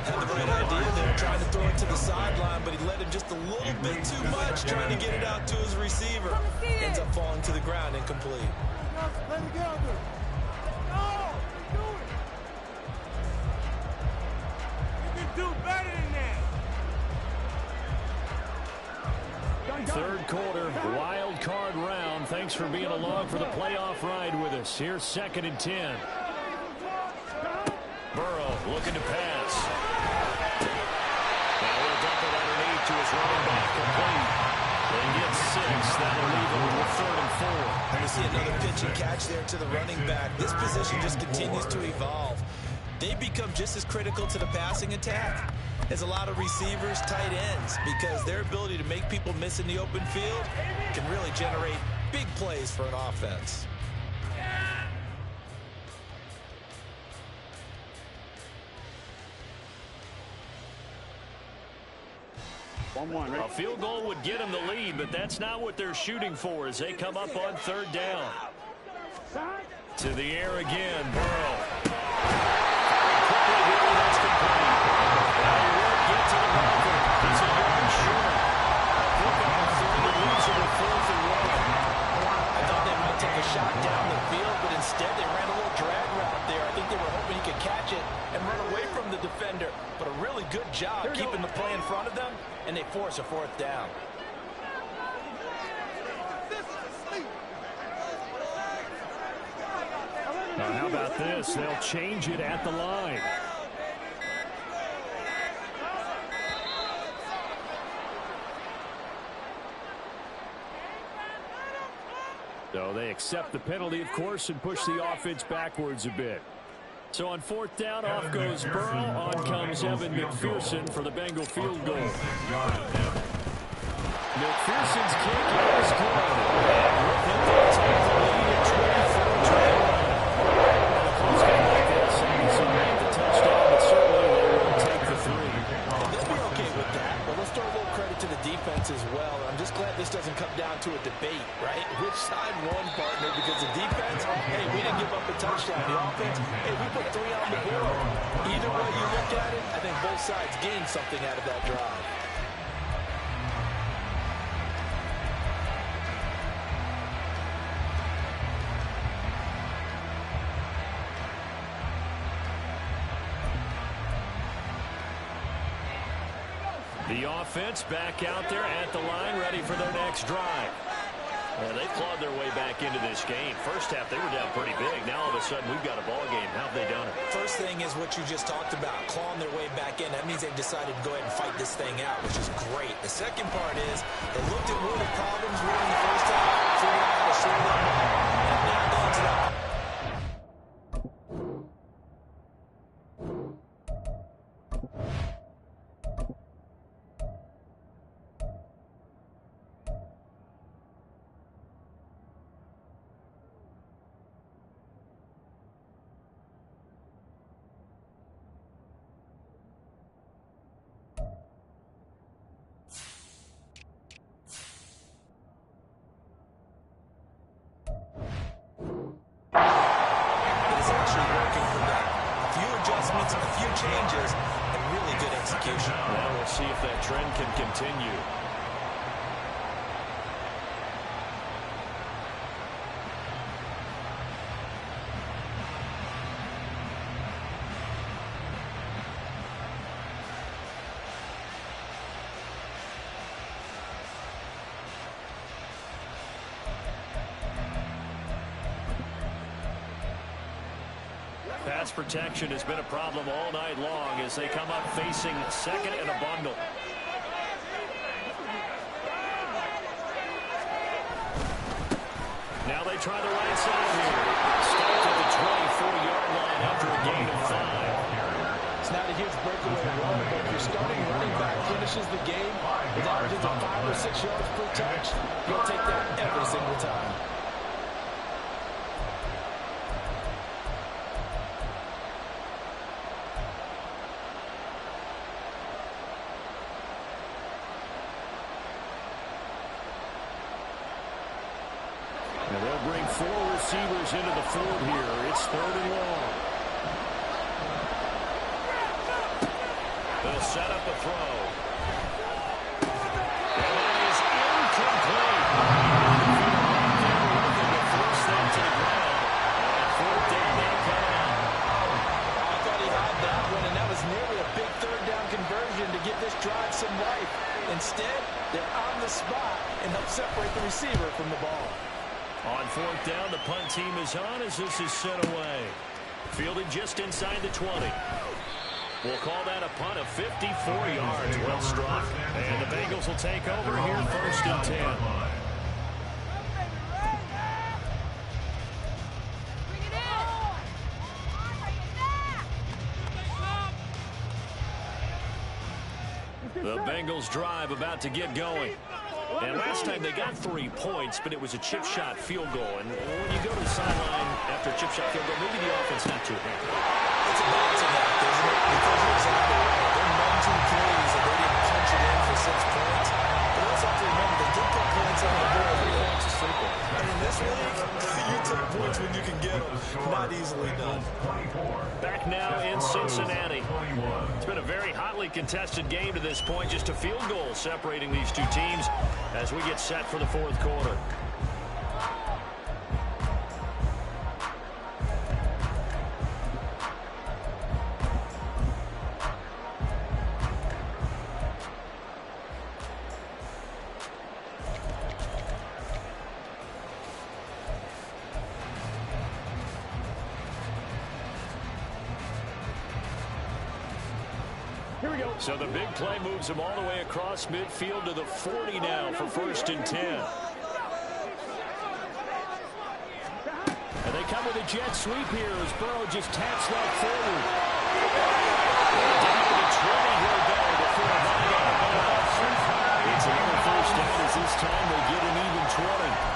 Had the right idea there, trying to throw it to the sideline, but he let him just a little bit too much, trying to get it out to his receiver. Ends up falling to the ground, incomplete.
Let's play together. No, you do it. You can do better than that.
Third quarter, wild card round. Thanks for being along for the playoff ride with us. Here's 2nd and 10. Burrow looking to pass. Now he'll dump it underneath to his running back, complete. They get 6. That'll leave him with 3rd and 4.
And we see another pitch and catch there to the running back. This position just continues to evolve. They become just as critical to the passing attack as a lot of receivers, tight ends, because their ability to make people miss in the open field can really generate big plays for an offense.
Right?
A field goal would get them the lead, but that's not what they're shooting for as they come up on 3rd down. To the air again, Burrow. Quickly here, that's complete. Now he won't get to the marker. He's a yard short. Look on the 3rd and leads him with 4th and 1.
I thought they might take a shot down the field, but instead they ran a little drag route there. I think they were hoping he could catch it and run away from the defender. But a really good job keeping the play in front of them, and they force a 4th down.
Now, how about this? They'll change it at the line. So they accept the penalty, of course, and push the offense backwards a bit. So on 4th down, off goes Burrow. On comes Evan McPherson for the Bengal field goal. McPherson's kick is good. And with him, they'll take the lead at 24-21. A close game like this, and some make the touchdown, but certainly they will take the 3.
They'll be okay with that, but let's throw a little credit to the defense as well. I'm just glad this doesn't come down to a debate, right? Which side won, partner? Because the defense, hey, we didn't give up a touchdown. The offense, hey, we put 3 on the board. Either way you look at it, I think both sides gained something out of that drive.
The offense back out there at the line, ready for their next drive. Well, they clawed their way back into this game. First half, they were down pretty big. Now, all of a sudden, we've got a ball game. How have they done it?
First thing is what you just talked about, clawing their way back in. That means they've decided to go ahead and fight this thing out, which is great. The second part is they looked at where the problems were in the first half, figured out how to slow them down, and now going to that. Changes and really good execution.
Now we'll see if that trend can continue. Pass protection has been a problem all night long as they come up facing second and a bundle. Now they try the right side here. Stopped at the 24-yard line after a gain of 5.
It's not a huge breakaway run, but if your starting running back finishes the game with averages of 5 or 6 yards per touch, you'll take that every single time.
And they'll bring 4 receivers into the fold here. It's 3rd and long. They'll set up a throw. And it is incomplete. Looking to force them to the ground. And 4th down, they'll come out.
I thought he had that one, and that was nearly a big 3rd down conversion to give this drive some life. Instead, they're on the spot and help separate the receiver from the ball.
On 4th down, the punt team is on as this is sent away. Fielded just inside the 20. We'll call that a punt of 54 yards. Well struck. And the Bengals will take over here 1st and 10. The Bengals drive about to get going. And last time they got 3 points, but it was a chip shot field goal. And when you go to the sideline after a chip shot field goal, maybe the offense not too happy.
It's a balancing act, isn't it? Because you're exactly right. They're 19 plays and they didn't punch it in for 6 points. But also have to remember, they did put points on the board. And in this league, you take points when you can get them. Not easily done.
Back now in Cincinnati. It's been a very hotly contested game to this point. Just a field goal separating these two teams as we get set for the 4th quarter.
Here we go.
So the big play moves them all the way across midfield to the 40 now for 1st and 10. And they come with a jet sweep here as Burrow just taps that forward. Down to the 20 here though before a line out of bounds. It's another 1st down as this time they get an even 20.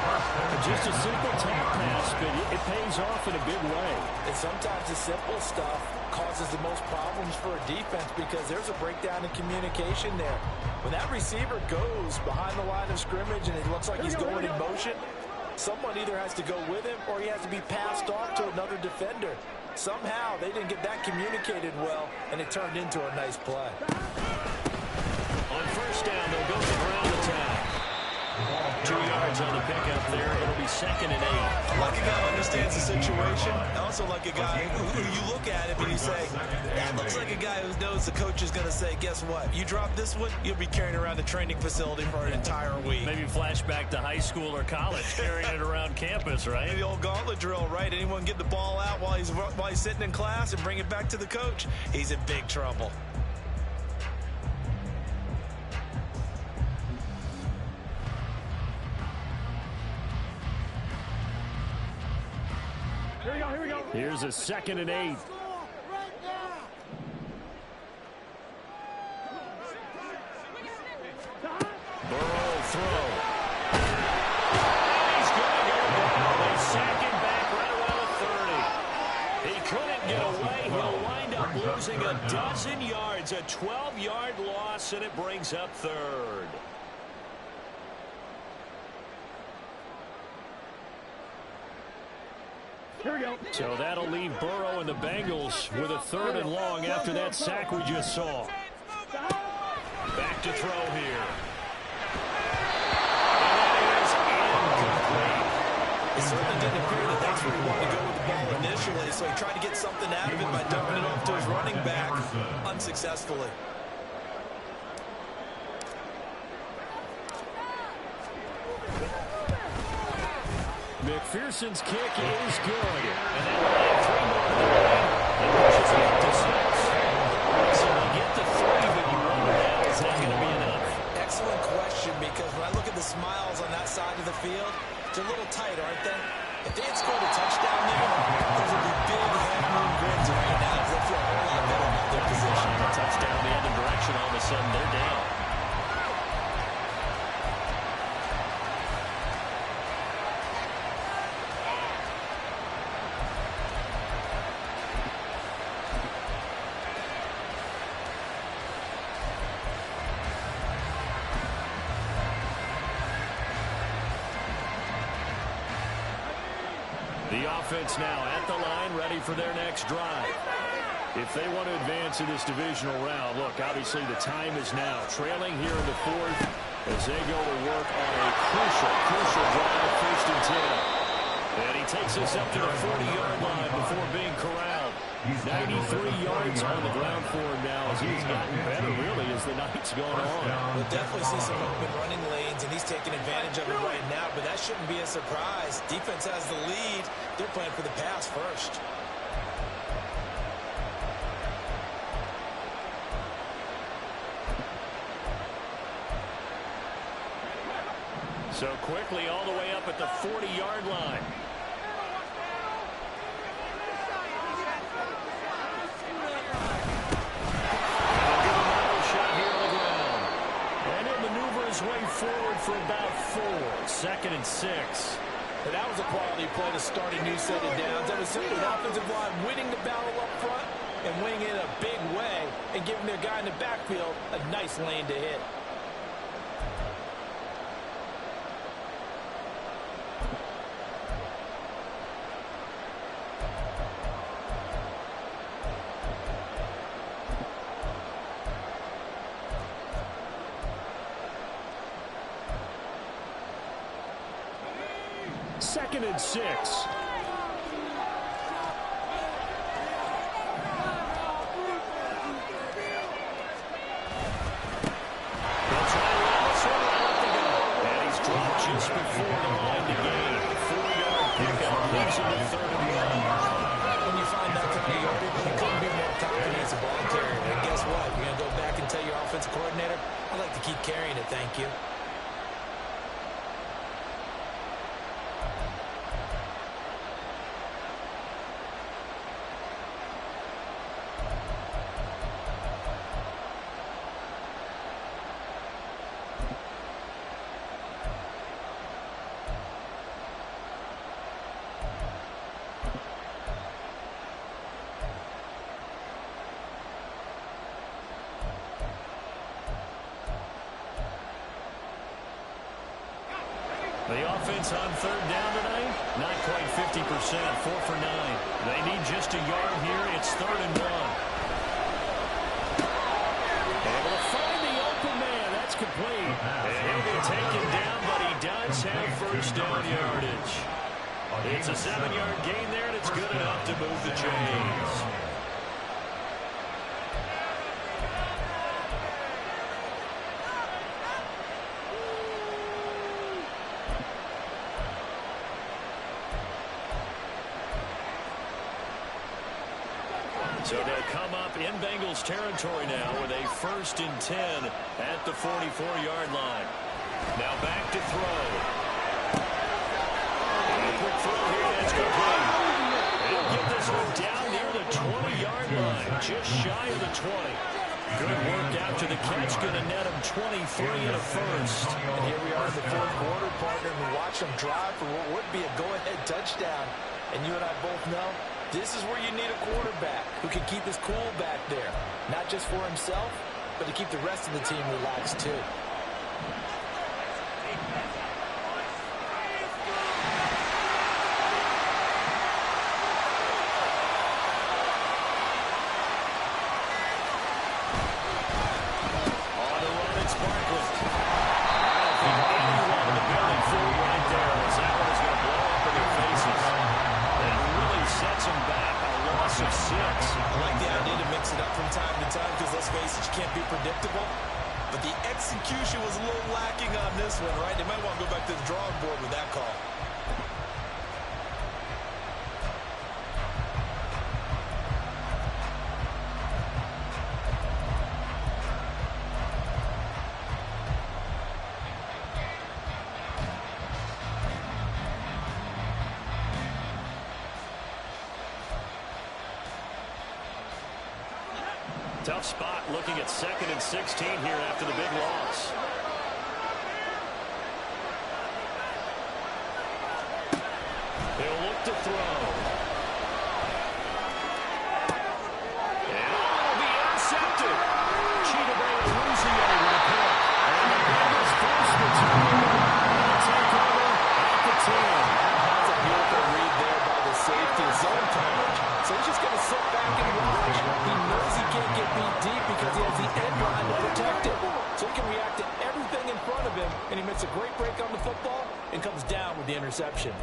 Just a simple tap pass, but it pays off in a big way.
And sometimes the simple stuff causes the most problems for a defense because there's a breakdown in communication there. When that receiver goes behind the line of scrimmage and it looks like he's going in motion, someone either has to go with him or he has to be passed off to another defender. Somehow they didn't get that communicated well, and it turned into a nice play.
On 1st down, they'll go to the ground attack. 2 yards on the pickup there. It'll be 2nd and 8.
I like a guy who understands the situation. I also like a guy who you look at him and you say, that looks like a guy who knows the coach is going to say, guess what? You drop this one, you'll be carrying around the training facility for an entire week.
Maybe flashback to high school or college, carrying it around campus, right?
The old gauntlet drill, right? Anyone get the ball out while he's sitting in class and bring it back to the coach? He's in big trouble.
Here we go.
Here's a 2nd and 8. Burrow throw. He's going to go down. They sack him back right around the 30. He couldn't get away. He'll wind up losing a dozen yards. A 12-yard loss, and it brings up 3rd.
Here we go.
So that'll leave Burrow and the Bengals with a 3rd and long after that sack we just saw. Back to throw here. And that is incomplete.
It certainly didn't appear that that's where he wanted to go with the ball initially, so he tried to get something out of it by dumping it off to his running back unsuccessfully.
McPherson's kick is good. And that will add 3 more to the game. offense now at the line, ready for their next drive. If they want to advance in this divisional round, look, obviously the time is now. Trailing here in the fourth as they go to work on a crucial drive, 1st and 10. And he takes us up to the 40-yard line before being corralled. 93 yards on the ground for him now as he's gotten better, really, as the night's gone on.
We'll definitely see some open running lanes, and he's taking advantage of it right now, but that shouldn't be a surprise. Defense has the lead. They're playing for the pass first.
So quickly all the way up at the 40-yard line. Way forward for about 4. 2nd and 6.
But that was a quality play to start a new set of downs. That was simply an offensive line winning the battle up front and winning it in a big way and giving their guy in the backfield a nice lane to hit.
Second and 6. They'll try to run this one right up the gut. And he's dropped just before the line to gain. 4-yard pickup leaves him to 3rd and 1.
When you find that kind of yardage, you couldn't be more confident as a ball carrier. And guess what? You're going to go back and tell your offensive coordinator, I'd like to keep carrying it, thank you.
The offense on 3rd down tonight, not quite 50%, 4 for 9. They need just a yard here. It's 3rd and 1. Able to find the open man. That's complete. And he'll be taken down, but he does have 1st down yardage. It's a 7-yard gain there, and it's good enough to move the chains. So they'll come up in Bengals territory now with a 1st and 10 at the 44-yard line. Now back to throw. And a quick throw here, that's complete. They'll get this one down near the 20-yard line, just shy of the 20. Good work after the catch, going to net him 23 and a 1st.
And here we are in the 4th quarter, partner, and we watch them drive for what would be a go-ahead touchdown. And you and I both know this is where you need a quarterback who can keep his cool back there. Not just for himself, but to keep the rest of the team relaxed too.
On the run, it's Barkley. I don't think anyone in the building fooled right there, as that one is going to blow up in their faces. That really sets them back, a loss of 6.
I like the idea to mix it up from time to time because, let's face it, you can't be predictable. But the execution was a little lacking on this one, right? They might want to go back to the drawing board with that call.
Tough spot looking at 2nd and 16 here after the big loss. They'll look to throw. And it'll be intercepted. Cheetah losing it with a pick. And the Bengals force the turnover. They'll take over at the 10.
That's a beautiful read there by the safety. sit back and watch. He knows he can't get beat deep because he has the end line to protect it. So he can react to everything in front of him, and he makes a great break on the football and comes down with the interception.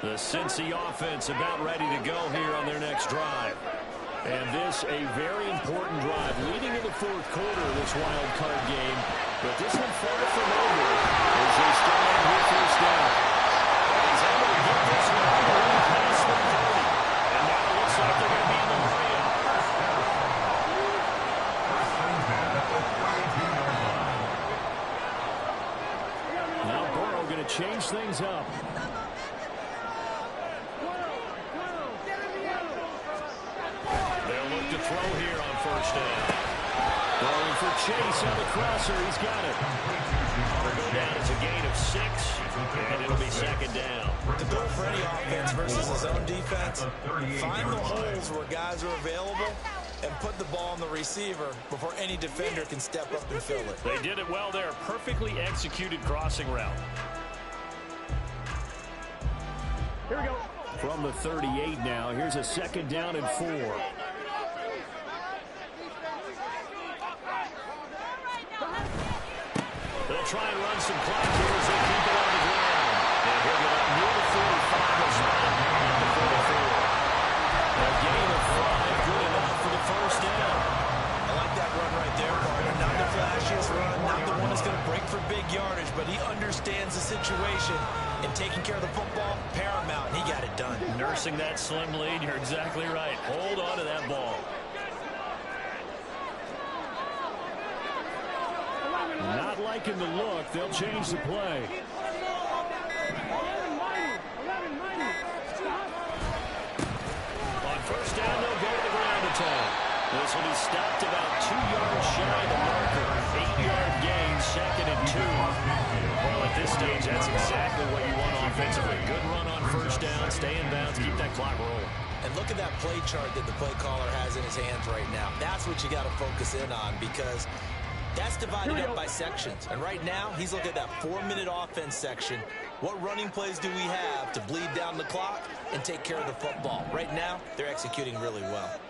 The Cincy offense about ready to go here on their next drive. And this a very important drive leading in the fourth quarter of this wild card game. But this one far from over as they start out with first down. He's able to get this one all the way past the 30. And now it looks like they're going to be in the green. Now Burrow going to change things up. To throw here on first down. Going for Chase on the crosser. He's got it. It'll go down as a gain of 6, and it'll be second down.
The goal for any offense versus his own defense, find the holes where guys are available and put the ball on the receiver before any defender can step up and fill it.
They did it well there. Perfectly executed crossing route.
Here we go.
From the 38 now, here's a second down and 4. They'll try and run some clock here as they keep it on the ground. And he'll get up near the 45 as well at the 44. A gain of 5, good enough for the first down.
I like that run right there, partner. Not the flashiest run, not the one that's going to break for big yardage, but he understands the situation, and taking care of the football, paramount, and he got it done.
Nursing that slim lead, you're exactly right. Hold on to that ball. Not liking the look. They'll change the play. On first down, they'll go to the ground attack. This will be stopped about 2 yards shy of the marker. 8-yard gain, second and 2. Well, at this stage, that's exactly what you want offensively. Good run on first down, stay in bounds, keep that clock rolling.
And look at that play chart that the play caller has in his hands right now. That's what you got to focus in on, because that's divided up by sections. And right now, he's looking at that 4-minute offense section. What running plays do we have to bleed down the clock and take care of the football? Right now, they're executing really well.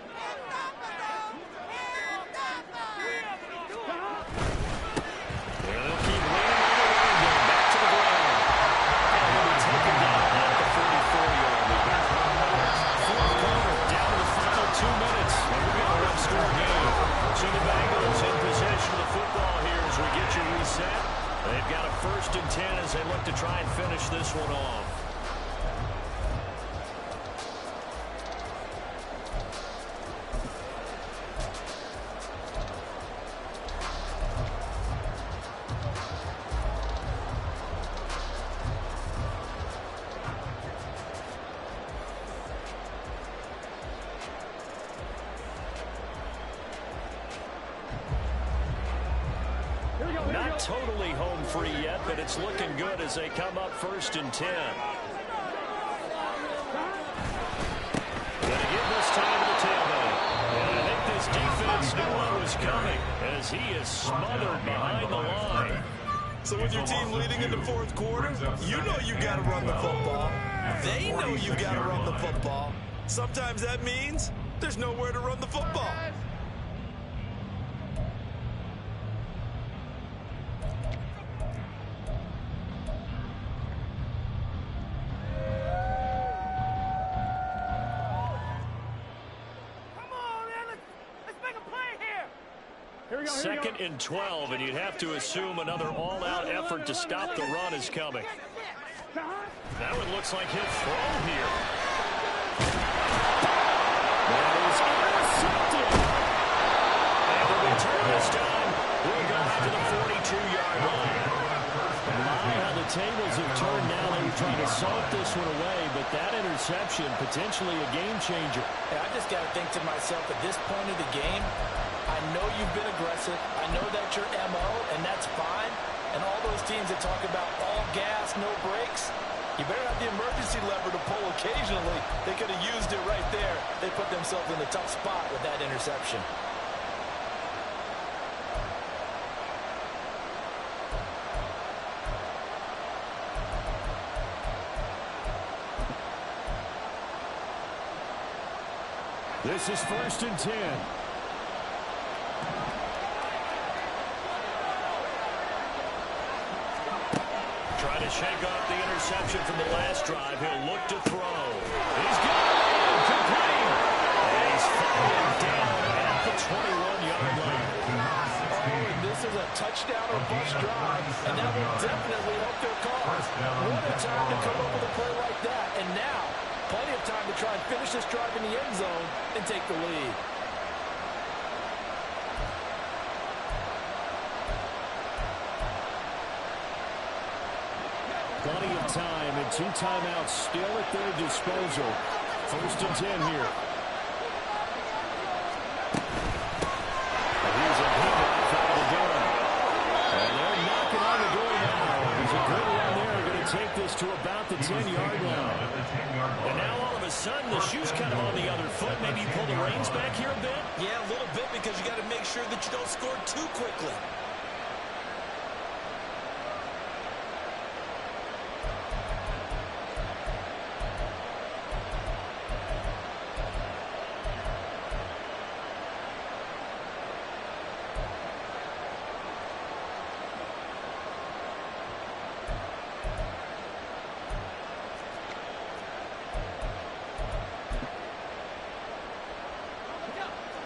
They'll keep leaning on the run game. Back to the ground. And he'll be taken down at the 44-yard line. Fourth quarter, down to the final 2 minutes. And we've got a one-score game. So the Bengals in possession of the football here as we get you reset. They've got a 1st and 10 as they look to try and finish this one off. Not totally home free yet, but it's looking good as they come up 1st and 10. Going to give this time to the tailback. And I think this defense knew what was coming as he is smothered behind the line.
So with your team leading in the fourth quarter, you know you got to run the football. They know you got to run the football. Sometimes that means there's nowhere to run the football.
Second and 12, and you'd have to assume another all-out effort to stop the run is coming. That one looks like he'll throw here. That is intercepted. And the return this time will go out to the 42-yard line. My, how the tables have turned now. They were trying to salt this one away, but that interception, potentially a game changer.
Yeah, I just got to think to myself, at this point of the game, I know you've been aggressive. I know that's your MO, and that's fine. And all those teams that talk about all gas, no brakes, you better have the emergency lever to pull occasionally. They could have used it right there. They put themselves in a tough spot with that interception.
This is 1st and 10.
Trying to shake off the interception from the last drive. He'll look to throw. He's got it. Complete. And he's falling down at the 21-yard line.
Oh, and this is a touchdown or bust drive, and that will definitely help their cause. What a time to come up with a play like that. And now, plenty of time to try and finish this drive in the end zone and take the lead.
Plenty of time and 2 timeouts still at their disposal. 1st and 10 here. And here's a handoff out of the gun. And they're knocking on the door now. He's a good run there. Going to take this to about the 10-yard line.
And now all of a sudden the shoe's kind of on the other foot. Maybe you pull the reins back here a bit?
Yeah, a little bit, because you got to make sure that you don't score too quickly.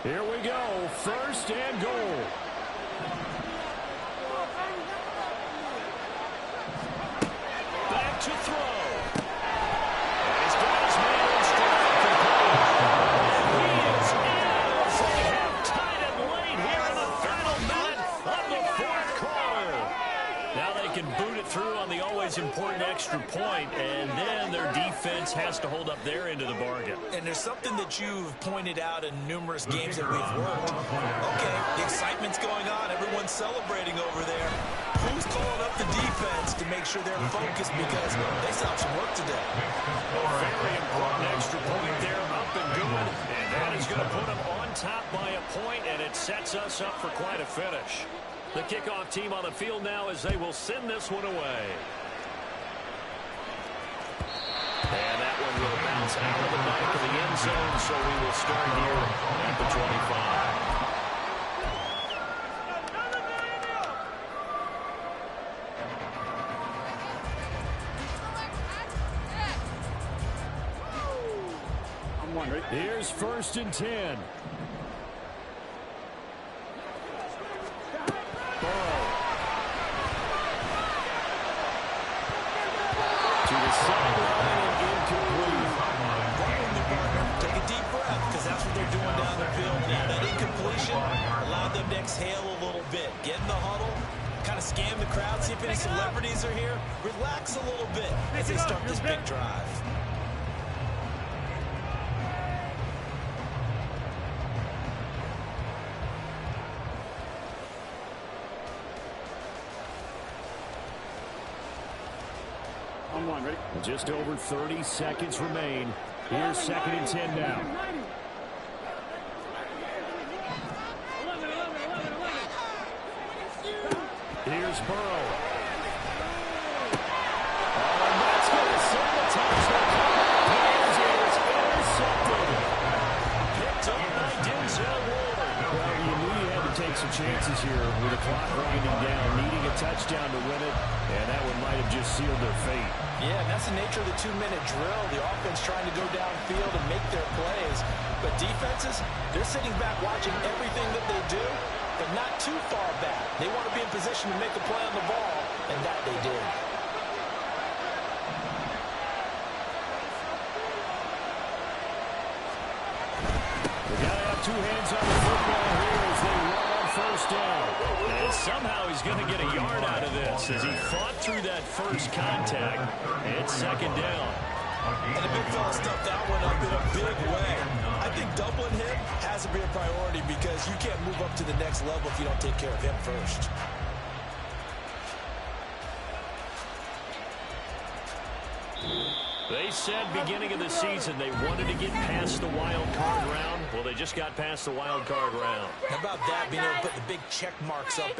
Here we go. 1st and goal.
Back to throw. And he's got his man in stride. He is in. So they have tied it late here in the final minute of the 4th quarter. Now they can boot it through on the always important extra point, and then their defense has to hold up their end of the bargain.
And there's something that you've pointed out in numerous games that we've worked. Okay, the excitement's going on. Everyone's celebrating over there. Who's calling up the defense to make sure they're focused, because they still have some work to do.
Very important extra point there, up and good. And that is going to put them on top by a point, and it sets us up for quite a finish. The kickoff team on the field now as they will send this one away. And that one will bounce out of the back of the end zone, so we will start here at the 25.
I'm wondering.
Here's 1st and 10. To the sideline and incomplete.
Take a deep breath, because that's what they're doing down the field now. That incompletion allowed them to exhale a little bit. Get in the huddle, kind of scan the crowd, see if any celebrities are here. Relax a little bit as they start this big drive.
I'm one. Ready?
Just over 30 seconds remain. Here's 2nd and 10 now. Here's Burrow. And that's going to send the touchdown. He is intercepted.
Picked up by Denzel Ward.
Well, you knew you had to take some chances here with the clock winding down, needing a touchdown to win it, and that one might have just sealed their fate.
Yeah, and that's the nature of the 2-minute drill. The offense trying to go downfield and make their plays. But defenses, they're sitting back watching everything that they do, but not too far back. They want to be in position to make a play on the ball, and that they did.
We got to have 2 hands on the football here as they run on 1st down.
And somehow he's going to get a yard out of this as he fought through that first contact. And it's 2nd down.
And the big fella stuffed that one up in a big way. I think doubling him has to be a priority, because you can't move up to the next level if you don't take care of him first.
They said beginning of the season they wanted to get past the wild card round. Well, they just got past the wild card round.
How about that, being able to put the big check marks up